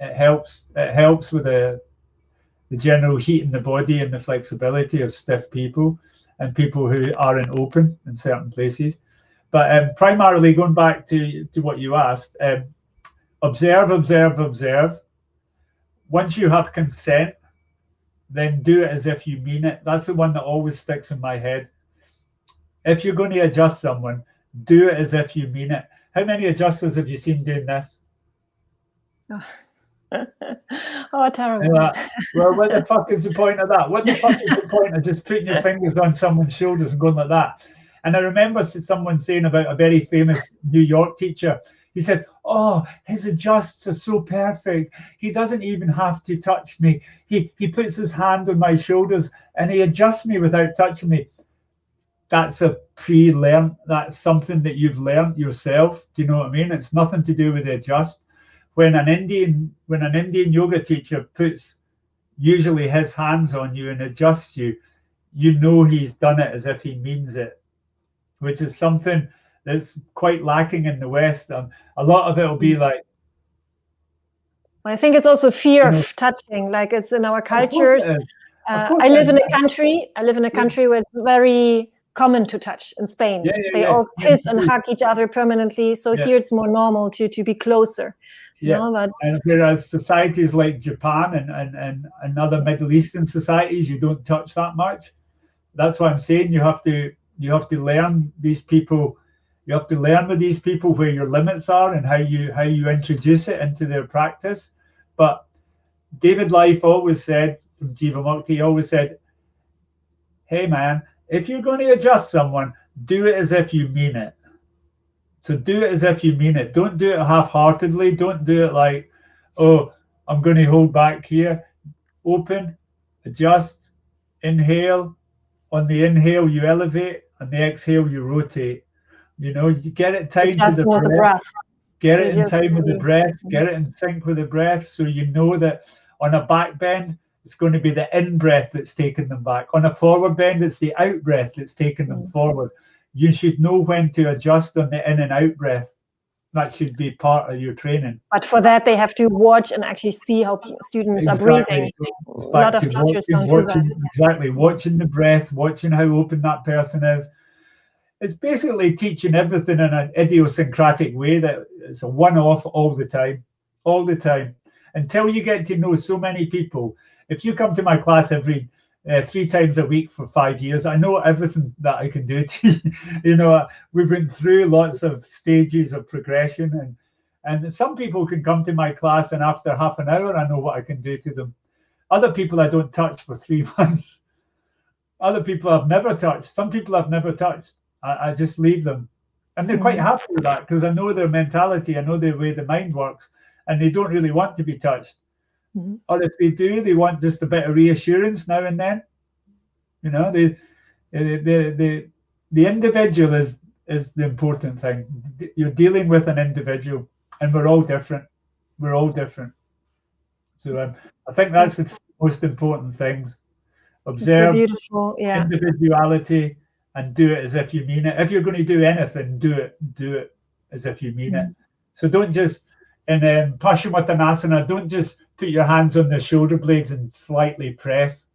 it helps with the general heat in the body and the flexibility of stiff people and people who aren't open in certain places. But primarily, going back to what you asked, observe, observe, observe. Once you have consent, then do it as if you mean it. That's the one that always sticks in my head. If you're going to adjust someone, do it as if you mean it. How many adjusters have you seen doing this? Oh, terrible. Well, what the fuck is the point of that? What the fuck is the point of just putting your fingers on someone's shoulders and going like that? And I remember someone saying about a very famous New York teacher, he said, oh, his adjusts are so perfect. He doesn't even have to touch me. He puts his hand on my shoulders and he adjusts me without touching me. That's a pre-learned, that's something that you've learned yourself. Do you know what I mean? It's nothing to do with the adjust. When an Indian yoga teacher puts usually his hands on you and adjusts you, you know he's done it as if he means it, which is something that's quite lacking in the West. A lot of it will be like, I think it's also fear of touching, like it's in our cultures. I live in a country where it's very common to touch in Spain. They all kiss and hug each other permanently. So here it's more normal to be closer. And whereas societies like Japan and other Middle Eastern societies, you don't touch that much. That's why I'm saying you have to learn these people. You have to learn with these people where your limits are and how you introduce it into their practice. But David Life always said, from Jiva Mukti, always said, hey man, if you're going to adjust someone, do it as if you mean it. So do it as if you mean it. Don't do it half-heartedly. Don't do it like, oh, I'm going to hold back here. Open, adjust, inhale. On the inhale, you elevate. On the exhale, you rotate. You get it timed to the breath. Get it in time with the breath. Get it in sync with the breath. So you know that on a back bend, it's going to be the in breath that's taking them back. On a forward bend, it's the out breath that's taking them forward. You should know when to adjust on the in and out breath. That should be part of your training. But for that, they have to watch and actually see how students are breathing. A lot of teachers don't do that. Exactly. Watching the breath, watching how open that person is. It's basically teaching everything in an idiosyncratic way that it's a one-off all the time, until you get to know so many people. If you come to my class every 3 times a week for 5 years, I know everything that I can do to you. We've been through lots of stages of progression, and some people can come to my class and after half an hour, I know what I can do to them. Other people I don't touch for 3 months. Other people I've never touched. Some people I've never touched. I just leave them. And they're quite happy with that because I know their mentality, I know the way the mind works, and they don't really want to be touched. Or if they do, they want just a bit of reassurance now and then. The individual is is the important thing. You're dealing with an individual, and we're all different. We're all different. So I think that's the most important things. Observe beautiful, yeah. individuality and do it as if you mean it. If you're going to do anything, do it as if you mean it. So don't just, in Pranayamasana, don't just put your hands on the shoulder blades and slightly press.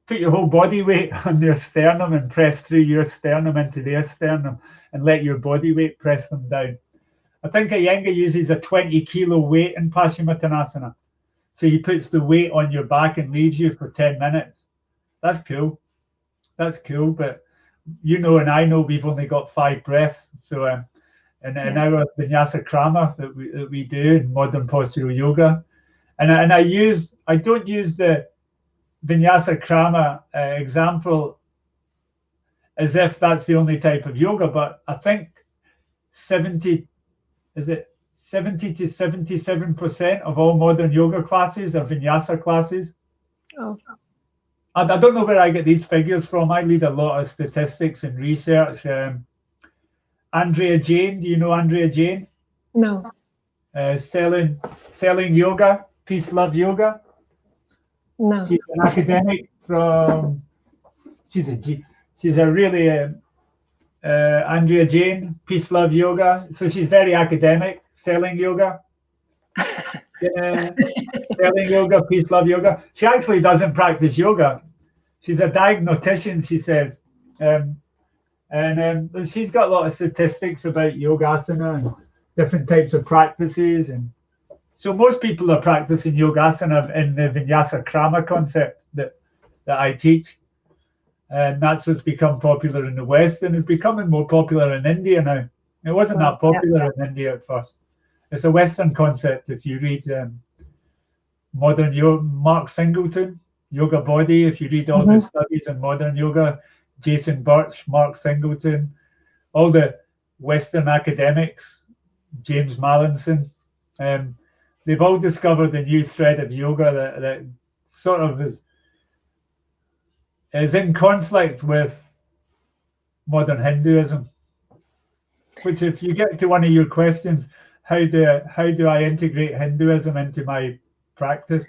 Put your whole body weight on their sternum and press through your sternum into their sternum and let your body weight press them down. I think Iyengar uses a 20-kilo weight in Pranayamasana. So he puts the weight on your back and leaves you for 10 minutes. That's cool. That's cool. But you know, and I know we've only got 5 breaths. So in our vinyasa krama that we do in modern postural yoga, and I don't use the vinyasa krama example as if that's the only type of yoga, but I think 70 to 77% of all modern yoga classes are vinyasa classes. Oh. I don't know where I get these figures from. I lead a lot of statistics and research. Andrea Jane, do you know Andrea Jane? No. Selling yoga, peace, love yoga. No. She's an academic from. She's a really Andrea Jane, peace, love yoga. So she's very academic. Selling yoga. Selling yoga, peace, love yoga. She actually doesn't practice yoga. She's a diagnostician, she says. And she's got a lot of statistics about yogasana and different types of practices. And so most people are practicing yogasana in the vinyasa krama concept that I teach. And that's what's become popular in the West, and it's becoming more popular in India now. It wasn't that popular in India at first. It's a Western concept. If you read modern yoga, Mark Singleton, Yoga Body, if you read all the studies on modern yoga, Jason Birch, Mark Singleton, all the Western academics, James Mallinson, they've all discovered a new thread of yoga that sort of is in conflict with modern Hinduism. Which, if you get to one of your questions, how do I integrate Hinduism into my practice?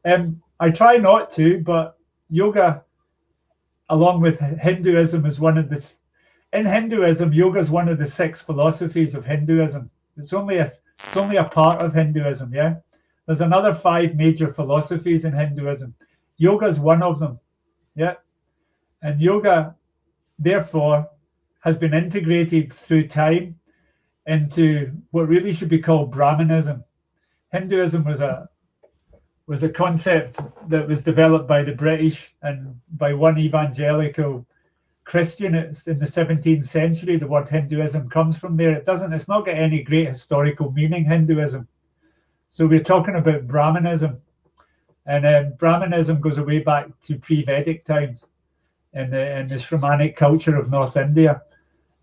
I try not to, but yoga, along with Hinduism, is one of the. In Hinduism, yoga is one of the 6 philosophies of Hinduism. It's only a part of Hinduism. Yeah, there's another 5 major philosophies in Hinduism. Yoga is one of them. Yeah, and yoga, therefore, has been integrated through time into what really should be called Brahmanism. Hinduism was a concept that was developed by the British and by one evangelical Christian. It's in the 17th century. The word Hinduism comes from there. It's not got any great historical meaning, Hinduism. So we're talking about Brahmanism. And Brahmanism goes way back to pre-Vedic times in the Shamanic culture of North India.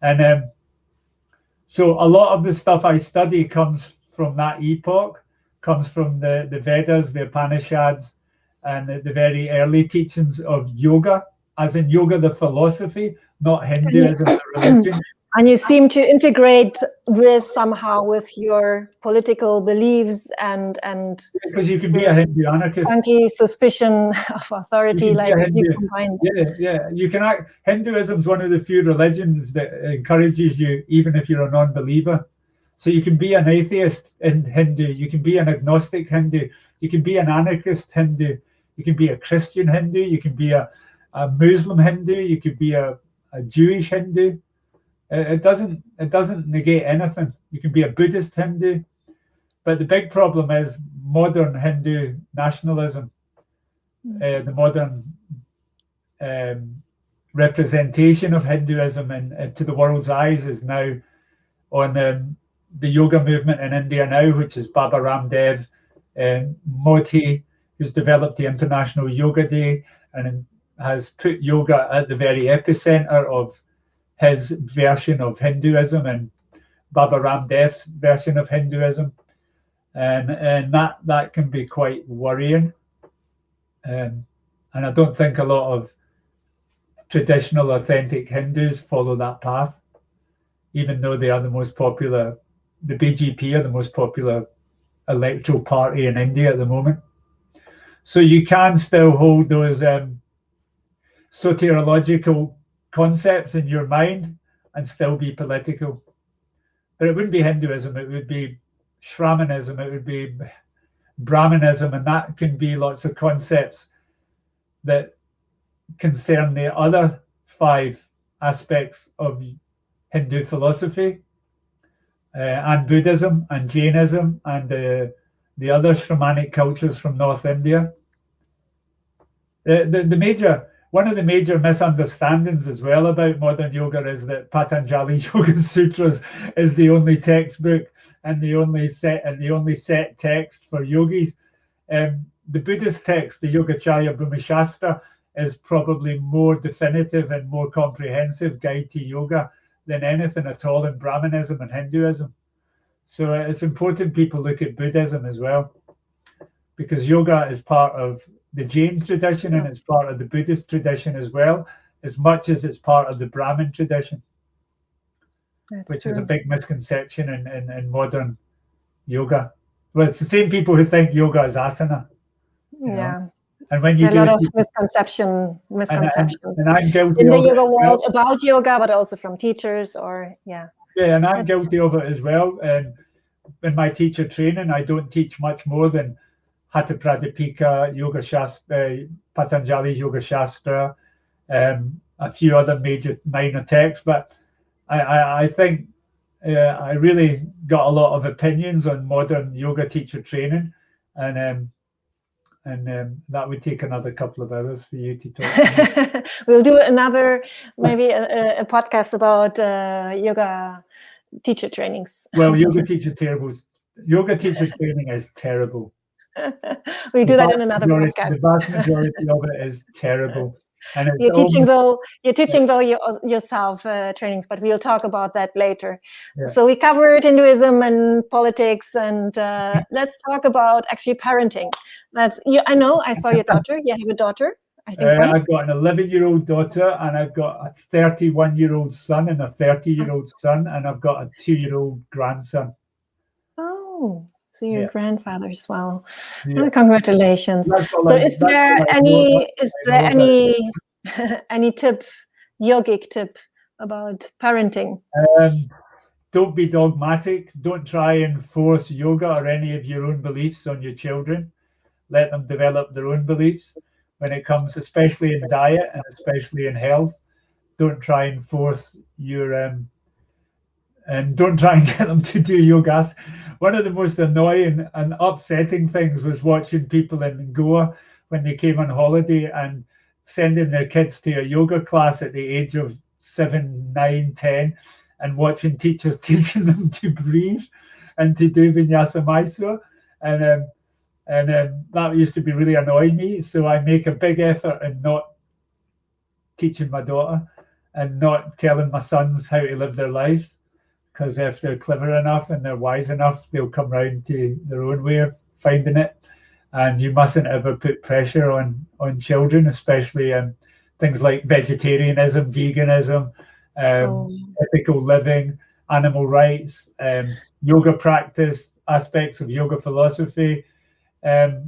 And so a lot of the stuff I study comes from that epoch, comes from the Vedas, the Upanishads, and the very early teachings of yoga, as in yoga, the philosophy, not Hinduism, the religion. And you seem to integrate this somehow with your political beliefs and because you can be a Hindu anarchist. Punky suspicion of authority, you combine that. Yeah. You can Hinduism is one of the few religions that encourages you, even if you're a non-believer. So you can be an atheist in Hindu, you can be an agnostic Hindu, you can be an anarchist Hindu, you can be a Christian Hindu, you can be a Muslim Hindu, you could be a Jewish Hindu. It doesn't negate anything. You can be a Buddhist Hindu, but the big problem is modern Hindu nationalism. The modern representation of Hinduism and to the world's eyes is now on the yoga movement in India now, which is Baba Ramdev and Modi, who's developed the International Yoga Day and has put yoga at the very epicenter of his version of Hinduism and Baba Ramdev's version of Hinduism, and that can be quite worrying. And I don't think a lot of traditional, authentic Hindus follow that path. even though they are the most popular, the BJP are the most popular electoral party in India at the moment. So you can still hold those soteriological concepts in your mind and still be political. But it wouldn't be Hinduism, it would be Shamanism, it would be Brahmanism, and that can be lots of concepts that concern the other 5 aspects of Hindu philosophy and Buddhism and Jainism and the other shamanic cultures from North India. One of the major misunderstandings as well about modern yoga is that Patanjali's Yoga Sutras is the only textbook and the only set text for yogis. The Buddhist text, the Yogacarya Brahmashastra, is probably more definitive and more comprehensive guide to yoga than anything at all in Brahmanism and Hinduism. So it's important people look at Buddhism as well, because yoga is part of the Jain tradition and it's part of the Buddhist tradition as well, as much as it's part of the Brahmin tradition. Which is a big misconception in modern yoga. Well, it's the same people who think yoga is asana. Yeah. And when you a lot of misconceptions and I'm guilty in the yoga world about yoga, but also from teachers and I'm guilty of it as well. And in my teacher training, I don't teach much more than Hatha Pradipika, Yoga Shastra, Patanjali's Yoga Shastra, a few other minor texts. But I think I really got a lot of opinions on modern yoga teacher training, and that would take another couple of hours for you to talk. We'll do another, maybe a podcast about yoga teacher trainings. Well, yoga teacher training is terrible. We do that in another podcast. The vast majority of it is terrible. And you're teaching though yourself trainings, but we'll talk about that later. Yeah. So we covered Hinduism and politics, and let's talk about actually parenting. I know I saw your daughter. You have a daughter, I think. I've got an 11-year-old daughter, and I've got a 31-year-old son and a 30-year-old son, and I've got a 2-year-old grandson. Oh. So your grandfather as well. Yeah. Oh, congratulations. So is there any tip, yogic tip about parenting? Don't be dogmatic. Don't try and force yoga or any of your own beliefs on your children. Let them develop their own beliefs when it comes, especially in diet and especially in health. Don't try and force and don't try and get them to do yogas. One of the most annoying and upsetting things was watching people in Goa when they came on holiday and sending their kids to a yoga class at the age of 7, 9, 10, and watching teachers teaching them to breathe and to do vinyasa Mysore. And that used to be really annoying me. So I make a big effort in not teaching my daughter and not telling my sons how to live their lives. Because if they're clever enough and they're wise enough, they'll come round to their own way of finding it. And you mustn't ever put pressure on children, especially things like vegetarianism, veganism, ethical living, animal rights, yoga practice, aspects of yoga philosophy. That's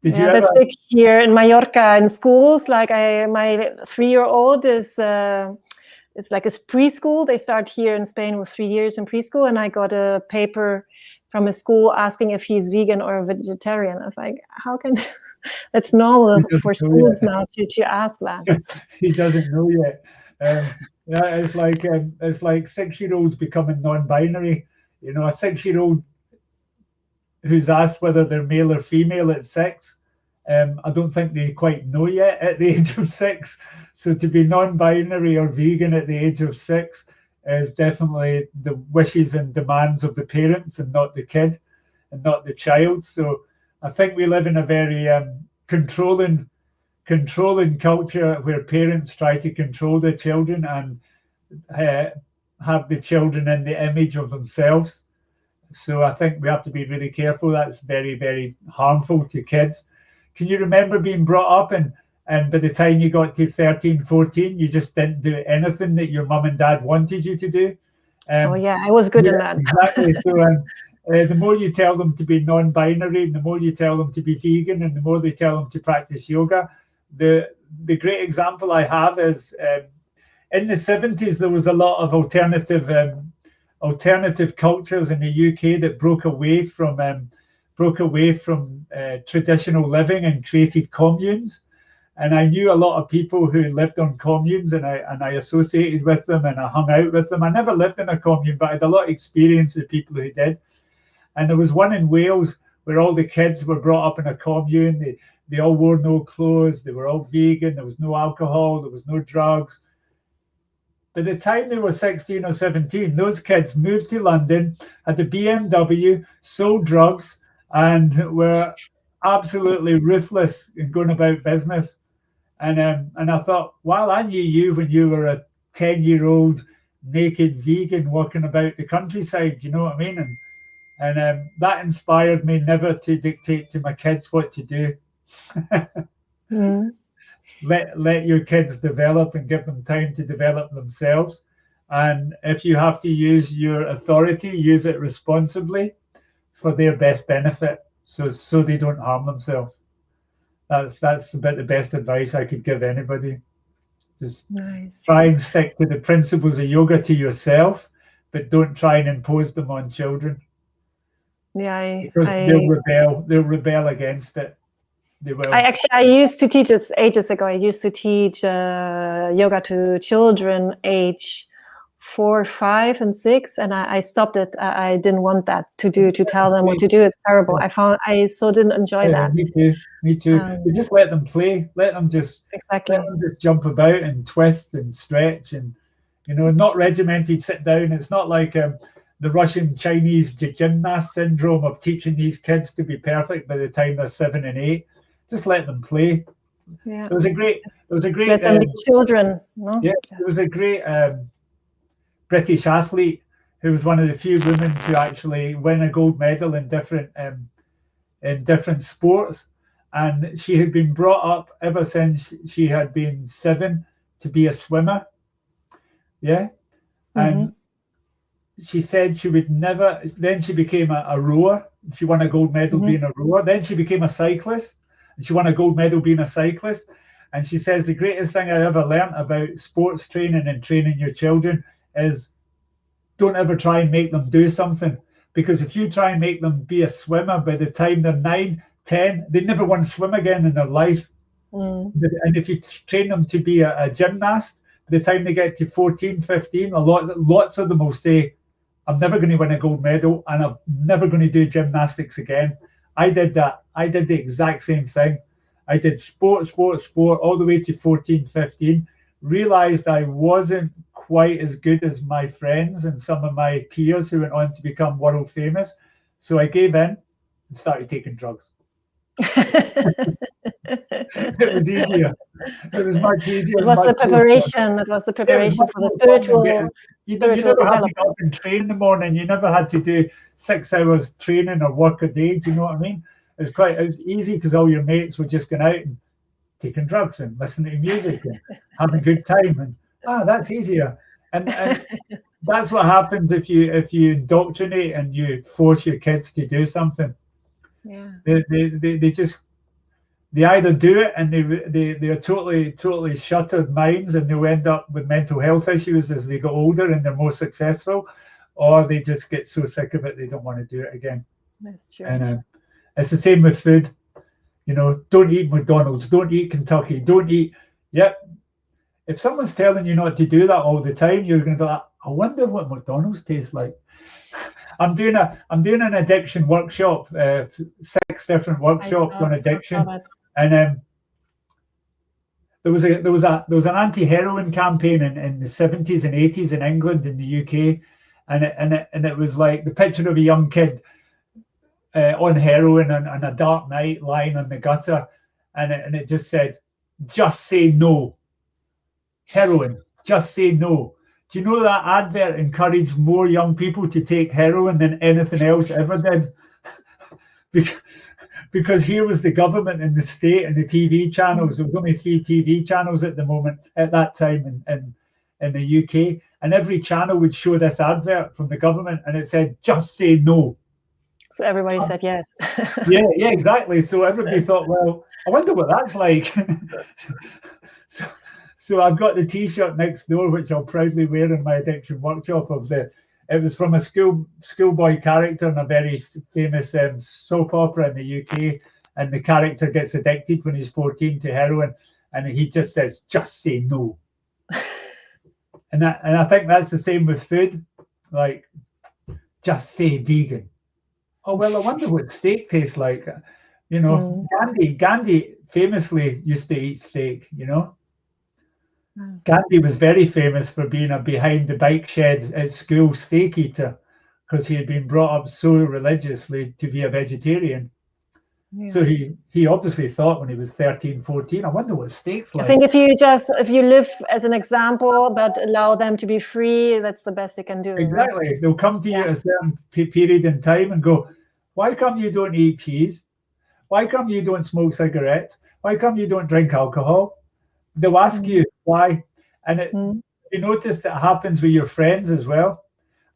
big here in Mallorca in schools. Like my 3-year-old is. It's like a preschool. They start here in Spain with 3 years in preschool. And I got a paper from a school asking if he's vegan or vegetarian. I was like, how can, that's normal for schools now to ask that. He doesn't know yet. It's like 6-year-olds becoming non-binary. You know, a 6-year-old who's asked whether they're male or female at 6. I don't think they quite know yet at the age of 6. So to be non-binary or vegan at the age of 6 is definitely the wishes and demands of the parents and not the kid and not the child. So I think we live in a very controlling culture where parents try to control their children and have the children in the image of themselves. So I think we have to be really careful. That's very, very harmful to kids. Can you remember being brought up And by the time you got to 13, 14, you just didn't do anything that your mum and dad wanted you to do. Oh yeah, I was good in that. Exactly. So the more you tell them to be non-binary, and the more you tell them to be vegan, and the more they tell them to practice yoga. The great example I have is in the 70s, there was a lot of alternative cultures in the UK that broke away from traditional living and created communes. And I knew a lot of people who lived on communes, and I associated with them, and I hung out with them. I never lived in a commune, but I had a lot of experience with people who did. And there was one in Wales where all the kids were brought up in a commune. They all wore no clothes. They were all vegan. There was no alcohol. There was no drugs. By the time they were 16 or 17, those kids moved to London, had a BMW, sold drugs, and were absolutely ruthless in going about business. And I thought, wow, I knew you when you were a 10-year-old naked vegan walking about the countryside. You know what I mean? And that inspired me never to dictate to my kids what to do. Let your kids develop and give them time to develop themselves. And if you have to use your authority, use it responsibly for their best benefit, so they don't harm themselves. That's about the best advice I could give anybody. Just try and stick to the principles of yoga to yourself, but don't try and impose them on children. Yeah, because they'll rebel against it. They will. I used to teach this ages ago. I used to teach yoga to children age 4, 5, and 6, and I stopped it. I didn't want that to tell them what to do. It's terrible. I so didn't enjoy that. Me too. You just let them play. Let them just jump about and twist and stretch, and not regimented. Sit down. It's not like the Russian Chinese gymnast syndrome of teaching these kids to be perfect by the time they're 7 and 8. Just let them play. Yeah. It was a great. Let them be children. No? Yeah, it was a great British athlete who was one of the few women to actually win a gold medal in different sports, and she had been brought up ever since she had been 7 to be a swimmer. Yeah, and she said she would never. Then she became a rower. She won a gold medal being a rower. Then she became a cyclist, and she won a gold medal being a cyclist. And she says the greatest thing I ever learned about sports training and training your children is don't ever try and make them do something, because if you try and make them be a swimmer, by the time they're 9, 10, they never want to swim again in their life. And if you train them to be a gymnast, by the time they get to 14, 15, lots of them will say, I'm never going to win a gold medal and I'm never going to do gymnastics again. I did that. I did the exact same thing. I did sport all the way to 14, 15, realized I wasn't quite as good as my friends and some of my peers who went on to become world famous. So I gave in and started taking drugs. It was easier. It was much easier. It was the preparation. It was the preparation for the spiritual. You never had to get up and train in the morning. You never had to do 6 hours training or work a day. Do you know what I mean? It was easy because all your mates were just going out and taking drugs and listening to music and having a good time. And that's easier. And that's what happens if you indoctrinate and you force your kids to do something. Yeah. They either do it and they are totally shuttered minds, and they'll end up with mental health issues as they get older and they're more successful, or they just get so sick of it they don't want to do it again. That's true. And it's the same with food. Don't eat McDonald's, don't eat Kentucky, don't eat. Yep. If someone's telling you not to do that all the time, you're going to be like, I wonder what McDonald's tastes like. I'm doing an addiction workshop, 6 different workshops on addiction, and there was an anti-heroin campaign in the 70s and 80s in England, in the UK, and it was like the picture of a young kid on heroin on a dark night lying on the gutter, and it just said, just say no. Heroin, just say no. Do you know that advert encouraged more young people to take heroin than anything else ever did? because here was the government and the state and the TV channels. There was only 3 TV channels at that time in the UK, and every channel would show this advert from the government, and it said, "Just say no." So everybody said yes. yeah, exactly. So everybody thought, well, I wonder what that's like. So I've got the T-shirt next door, which I'll proudly wear in my addiction workshop. It was from a schoolboy character in a very famous soap opera in the UK, and the character gets addicted when he's 14 to heroin, and he just says, "Just say no." and I think that's the same with food, like, just say vegan. Oh, well, I wonder what steak tastes like. You know, Gandhi famously used to eat steak, you know. Gandhi was very famous for being a behind the bike shed at school steak eater, because he had been brought up so religiously to be a vegetarian. Yeah. So he obviously thought when he was 13, 14, I wonder what steak's like. I think if you live as an example, but allow them to be free, that's the best you can do. Exactly. Right? They'll come to you at a certain period in time and go, "Why come you don't eat cheese? Why come you don't smoke cigarettes? Why come you don't drink alcohol?" They'll ask you why. And you notice that happens with your friends as well.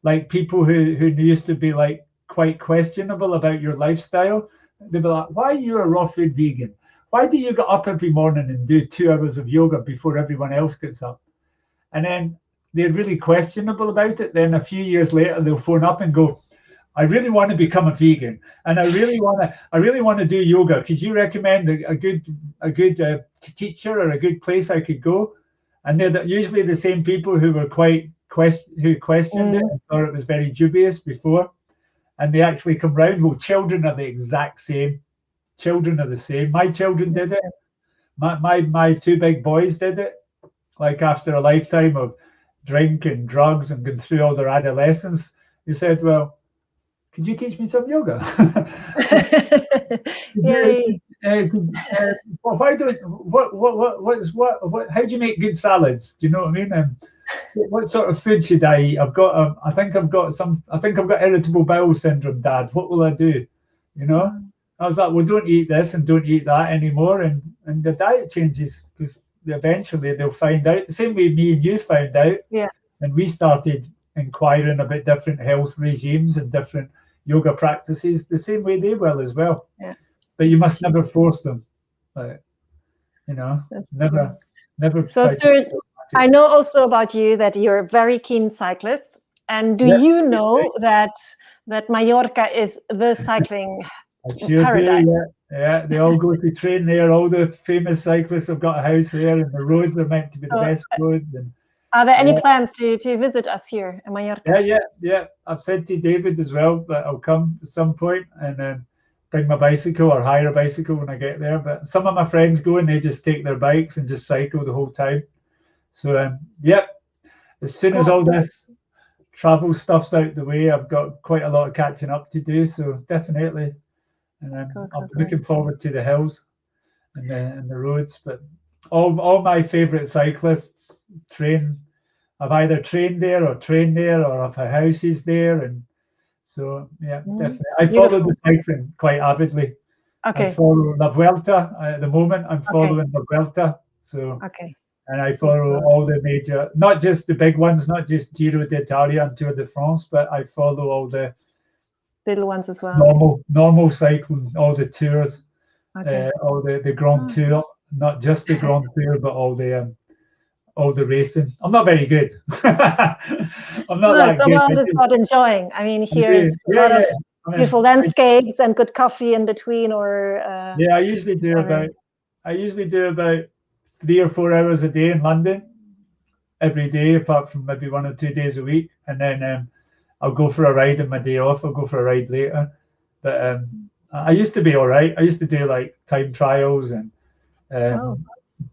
Like people who used to be like quite questionable about your lifestyle. They'll be like, "Why are you a raw food vegan? Why do you get up every morning and do 2 hours of yoga before everyone else gets up?" And then they're really questionable about it. Then a few years later, they'll phone up and go, "I really want to become a vegan, and I really want to do yoga. Could you recommend a good teacher or a good place I could go?" And they're usually the same people who were who questioned it and thought it was very dubious before, and they actually come round. Well, children are the exact same. Children are the same. My children did it. My 2 big boys did it. Like after a lifetime of drink and drugs and going through all their adolescence, they said, "Well, could you teach me some yoga?" Why don't how do you make good salads? Do you know what I mean? What sort of food should I eat? I think I've got irritable bowel syndrome, Dad. What will I do? You know? I was like, "Well, don't eat this and don't eat that anymore," and the diet changes, because eventually they'll find out. The same way me and you found out. Yeah. And we started inquiring about different health regimes and different yoga practices, the same way they will as well. Yeah. But you must never force them. You know, never. So, Stewart, I know also about you that you're a very keen cyclist. And do you know that Mallorca is the cycling paradise? Yeah, they all go to train there. All the famous cyclists have got a house there, and the roads are meant to be the best roads. And are there any plans to visit us here in Mallorca? Yeah. I've said to David as well that I'll come at some point and bring my bicycle or hire a bicycle when I get there. But some of my friends go and they just take their bikes and just cycle the whole time. So as soon as all this travel stuff's out the way, I've got quite a lot of catching up to do. So definitely, and I'm looking forward to the hills and the roads. But all my favourite cyclists train. I've either trained there or I've had houses there, and so definitely. I follow the cycling quite avidly. Okay. I follow La Vuelta at the moment. I'm following La Vuelta. So and I follow all the major, not just the big ones, not just Giro d'Italia and Tour de France, but I follow all the little ones as well. Normal cycling, all the tours, all the Grand Tour, not just the Grand Tour, but all the racing. I'm not very good. I'm not that good. No, it's about enjoying. I mean, here's a lot of beautiful landscapes and good coffee in between. I usually do about 3 or 4 hours a day in London every day, apart from maybe 1 or 2 days a week, and then I'll go for a ride on my day off. I'll go for a ride later. But I used to be all right. I used to do like time trials and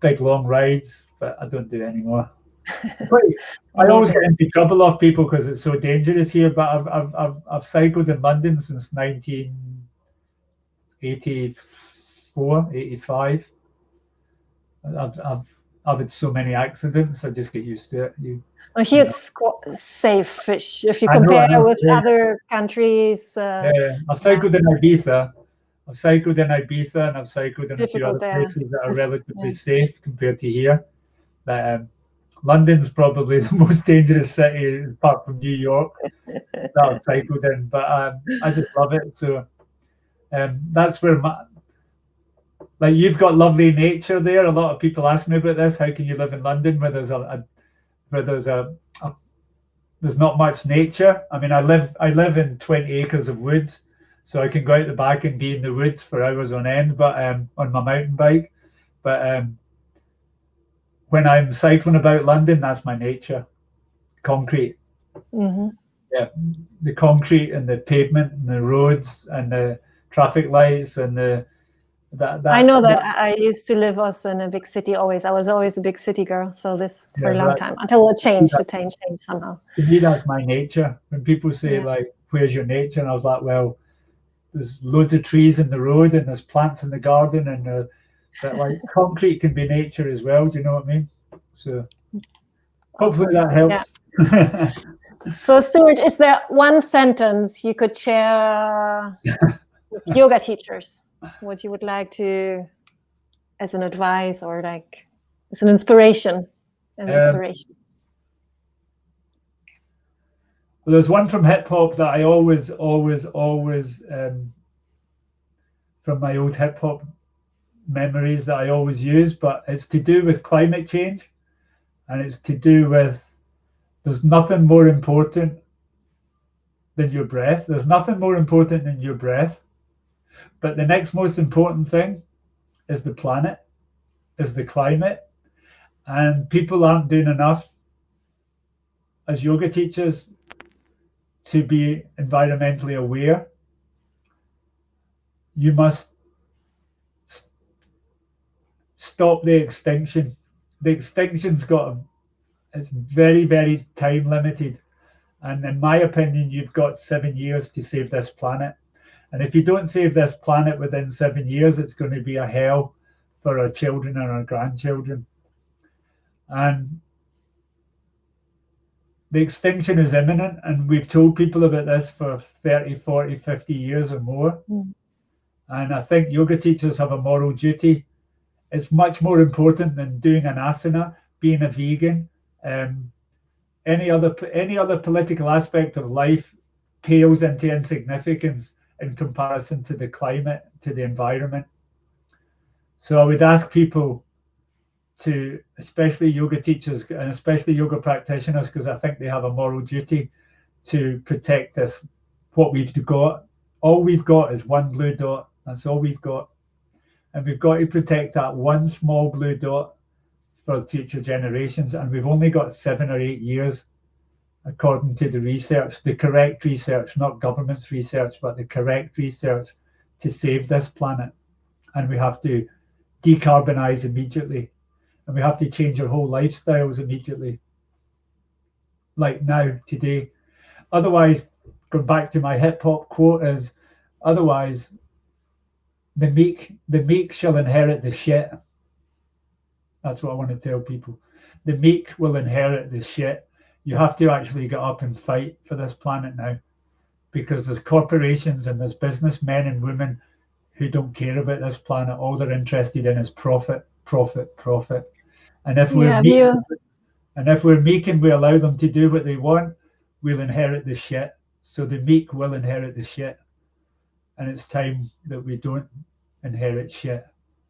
big long rides, but I don't do it anymore. I always get into trouble off people because it's so dangerous here. But I've cycled in London since 1984, 85. I've had so many accidents. I just get used to it. Here it's safe if you compare with other countries. I've cycled in Ibiza. I've cycled in Ibiza and I've cycled in a few Difficult other there. places that are Yes, relatively yeah. safe compared to here. But London's probably the most dangerous city, apart from New York, that I've cycled in. But I just love it. So that's where like you've got lovely nature there. A lot of people ask me about this. How can you live in London where there's there's not much nature? I mean, I live in 20 acres of woods, so I can go out the back and be in the woods for hours on end, but on my mountain bike. But when I'm cycling about London, that's my nature. Concrete. Mm-hmm. Yeah, the concrete and the pavement and the roads and the traffic lights and I know that I used to live also in a big city always. I was always a big city girl, so this for a long time until it changed. It changed somehow. To me, that's my nature. When people say Yeah. like, "Where's your nature?" and I was like, "Well, there's loads of trees in the road and there's plants in the garden and but like concrete can be nature as well. Do you know what I mean?" So hopefully that helps. Yeah. So Stewart, is there one sentence you could share with yoga teachers? What you would like to, as an advice or like as an inspiration? Well, there's one from hip hop that I always from my old hip hop memories that I always use, but it's to do with climate change, and it's to do with there's nothing more important than your breath. There's nothing more important than your breath, but the next most important thing is the planet, is the climate, and people aren't doing enough as yoga teachers to be environmentally aware. You must stop the extinction. The extinction's it's very, very time limited. And in my opinion, you've got 7 years to save this planet. And if you don't save this planet within 7 years, it's going to be a hell for our children and our grandchildren. And the extinction is imminent. And we've told people about this for 30, 40, 50 years or more. Mm. And I think yoga teachers have a moral duty. It's much more important than doing an asana, being a vegan. Any other political aspect of life pales into insignificance in comparison to the climate, to the environment. So I would ask people to, especially yoga teachers and especially yoga practitioners, because I think they have a moral duty to protect this, what we've got. All we've got is one blue dot. That's all we've got. And we've got to protect that one small blue dot for future generations. And we've only got 7 or 8 years, according to the research, the correct research, not government's research, but the correct research to save this planet. And we have to decarbonize immediately. And we have to change our whole lifestyles immediately. Like now, today. Otherwise, going back to my hip hop quote is, otherwise, the meek shall inherit the shit. That's what I want to tell people. The meek will inherit the shit. You have to actually get up and fight for this planet now, because there's corporations and there's businessmen and women who don't care about this planet. All they're interested in is profit, profit, profit. And if we're meek and we allow them to do what they want, we'll inherit the shit. So the meek will inherit the shit. And it's time that we don't inherit shit.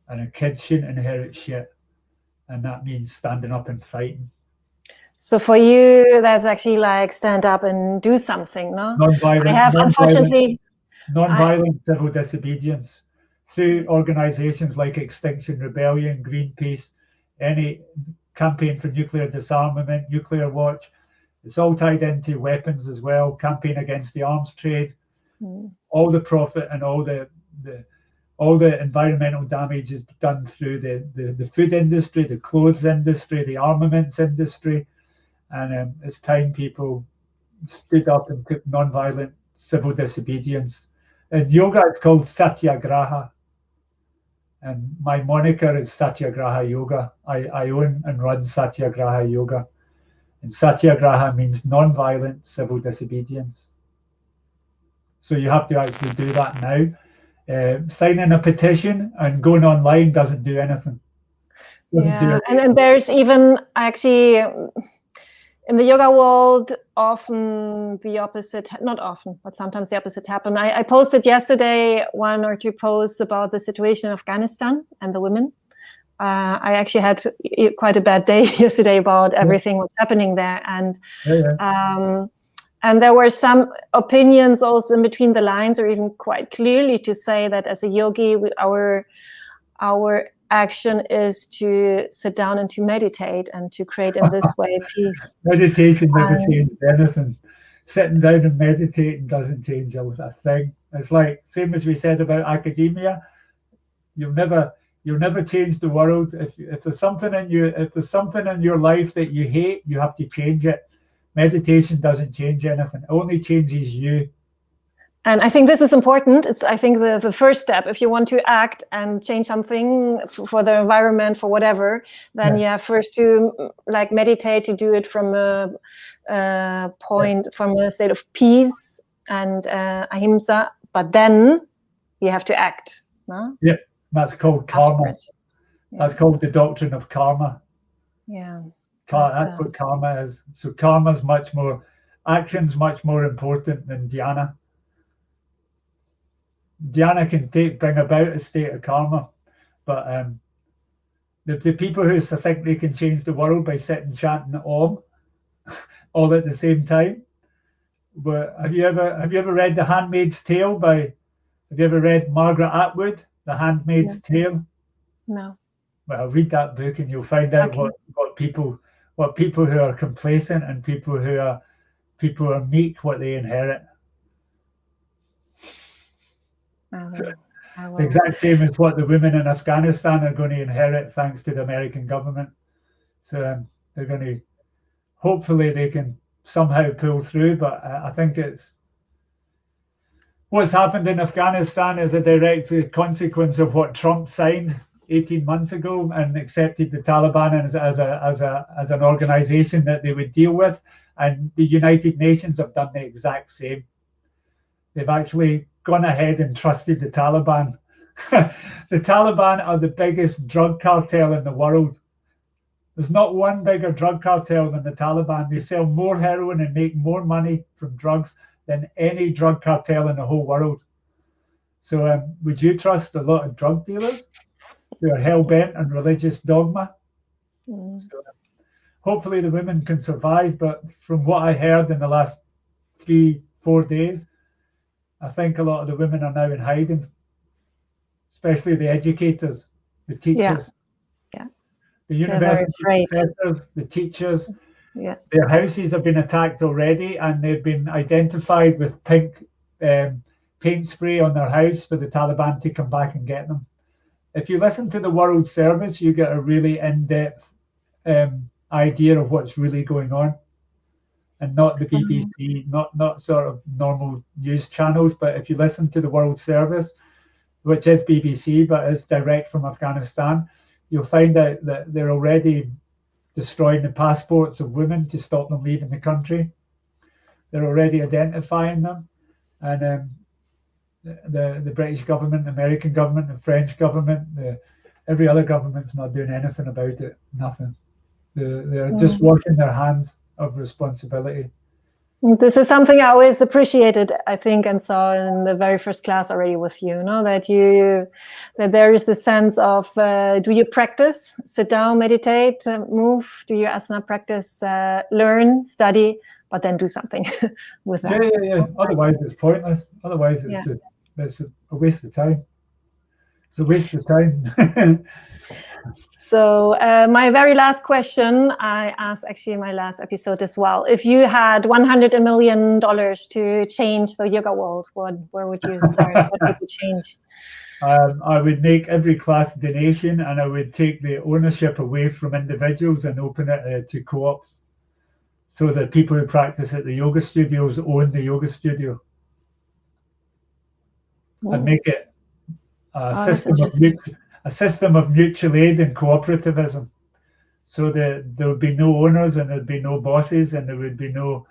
And our kids shouldn't inherit shit. And that means standing up and fighting. So for you, that's actually like stand up and do something, no? Non-violent civil disobedience through organizations like Extinction Rebellion, Greenpeace, any campaign for nuclear disarmament, Nuclear Watch. It's all tied into weapons as well, campaign against the arms trade. All the profit and all the environmental damage is done through the food industry, the clothes industry, the armaments industry. And it's time people stood up and took non-violent civil disobedience. In yoga, it's called satyagraha. And my moniker is Satyagraha Yoga. I own and run Satyagraha Yoga. And Satyagraha means non-violent civil disobedience. So you have to actually do that now. signing a petition and going online doesn't do anything. And then there's even actually in the yoga world, often the opposite, not often, but sometimes the opposite happen. I posted yesterday 1 or 2 posts about the situation in Afghanistan and the women. I actually had quite a bad day yesterday about everything what's happening there, and there were some opinions also in between the lines, or even quite clearly to say that as a yogi, our action is to sit down and to meditate and to create in this way peace. Meditation never changed anything. Sitting down and meditating doesn't change a thing. It's like same as we said about academia. You'll never change the world. If there's something in your life that you hate, you have to change it. Meditation doesn't change anything. It only changes you. And I think this is important. It's, I think, the first step. If you want to act and change something for the environment, for whatever, then you have first to like meditate, to do it from a point, from a state of peace and ahimsa. But then you have to act. No? Yeah, that's called karma. That's called the doctrine of karma. Yeah. That's what karma is. So karma's much more, action's much more important than dhyana. Dhyana can bring about a state of karma, but the people who think they can change the world by sitting chanting Om all at the same time. But have you ever read The Handmaid's Tale have you ever read Margaret Atwood, The Handmaid's Tale? No. Well, read that book and you'll find out what people who are complacent and people who are meek, what they inherit. The exact same as what the women in Afghanistan are going to inherit thanks to the American government. So they're going to, hopefully they can somehow pull through, but I think it's what's happened in Afghanistan is a direct consequence of what Trump signed 18 months ago and accepted the Taliban as an organization that they would deal with, and the United Nations have done the exact same. They've actually gone ahead and trusted the Taliban. The Taliban are the biggest drug cartel in the world. There's not one bigger drug cartel than the Taliban. They sell more heroin and make more money from drugs than any drug cartel in the whole world. So would you trust a lot of drug dealers who are hell-bent on religious dogma? So, hopefully the women can survive, but from what I heard in the last 3-4 days, I think a lot of the women are now in hiding, especially the educators, the teachers, the university professors, the teachers. Their houses have been attacked already, and they've been identified with pink paint spray on their house for the Taliban to come back and get them. If you listen to the World Service, you get a really in-depth idea of what's really going on. And not the BBC, not sort of normal news channels, but if you listen to the World Service, which is BBC, but is direct from Afghanistan, you'll find out that they're already destroying the passports of women to stop them leaving the country. They're already identifying them. And the British government, the American government, the French government, every other government's not doing anything about it, nothing. They're just washing their hands of responsibility. This is something I always appreciated, I think, and saw in the very first class already with you, that there is the sense of, do you practice, sit down, meditate, move, do you asana practice, learn, study, but then do something with that. Yeah. Otherwise it's pointless. Otherwise it's a waste of time. It's a waste of time. So my very last question, I asked actually in my last episode as well. If you had $100 million to change the yoga world, where would you start? What would you change? I would make every class donation, and I would take the ownership away from individuals and open it to co-ops, so that people who practice at the yoga studios own the yoga studio. And make it a system of mutual aid and cooperativism, so that there would be no owners and there'd be no bosses and there would be no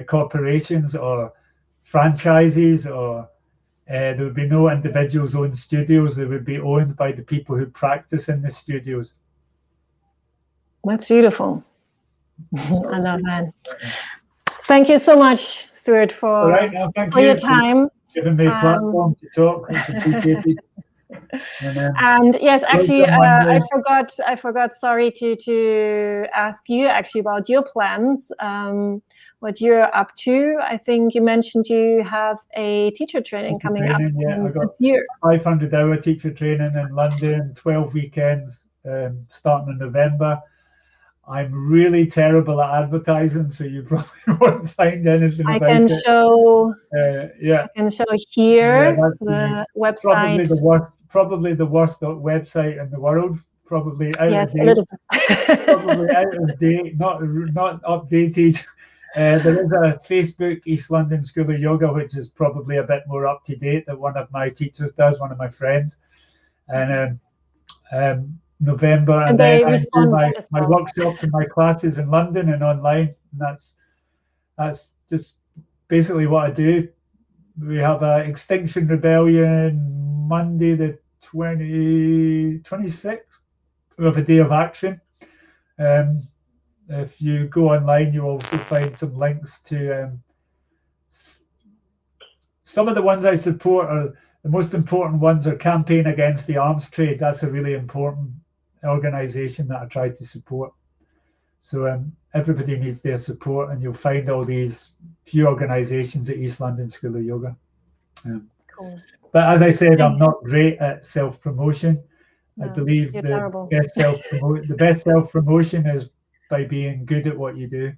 corporations or franchises or There would be no individuals owned studios. They would be owned by the people who practice in the studios. That's beautiful. I love that. Thank you so much, Stewart, for your time. Giving me a platform to talk. It's appreciated. And yes, actually, I forgot. Sorry to ask you actually about your plans. What you're up to. I think you mentioned you have a teacher training coming up this year. 500-hour teacher training in London, 12 weekends, starting in November. I'm really terrible at advertising, so you probably won't find anything about it. I can show here the website. Probably the worst website in the world. Probably out of date. A little bit. Probably out of date, not updated. There is a Facebook East London School of Yoga, which is probably a bit more up to date that one of my teachers does, one of my friends. And November, and then I do my workshops and my classes in London and online. And that's just basically what I do. We have a Extinction Rebellion Monday the 26th. We have a day of action. If you go online, you will also find some links to some of the ones I support. Are the most important ones are Campaign Against the Arms Trade. That's a really important organization that I try to support. So everybody needs their support, and you'll find all these few organizations at East London School of Yoga. Cool. But as I said, I'm not great at self-promotion. No, I believe the best self-promotion is by being good at what you do.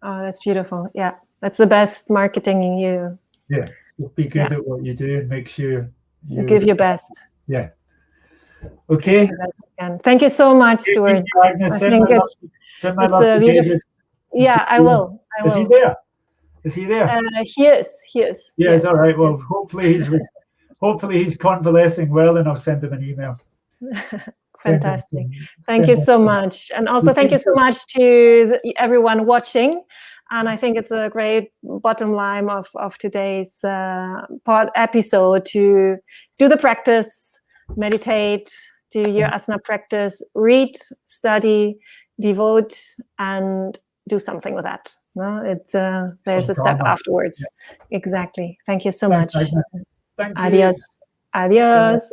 Oh, that's beautiful. Yeah, that's the best marketing you. Yeah, just be good at what you do and make sure you give your best. Yeah. Okay. Thank you so much, Stewart. I think it's a beautiful. Yeah, I will. Is he there? Is he there? He is. Yes. All right. Well, hopefully he's convalescing well, and I'll send him an email. Fantastic. Thank you so much. And also thank you so much to everyone watching. And I think it's a great bottom line of today's episode to do the practice, meditate, do your asana practice, read, study, devote, and do something with that. No, it's there's a step afterwards. Yeah. Exactly. Thank you so much. Thank you. Adios. Adios.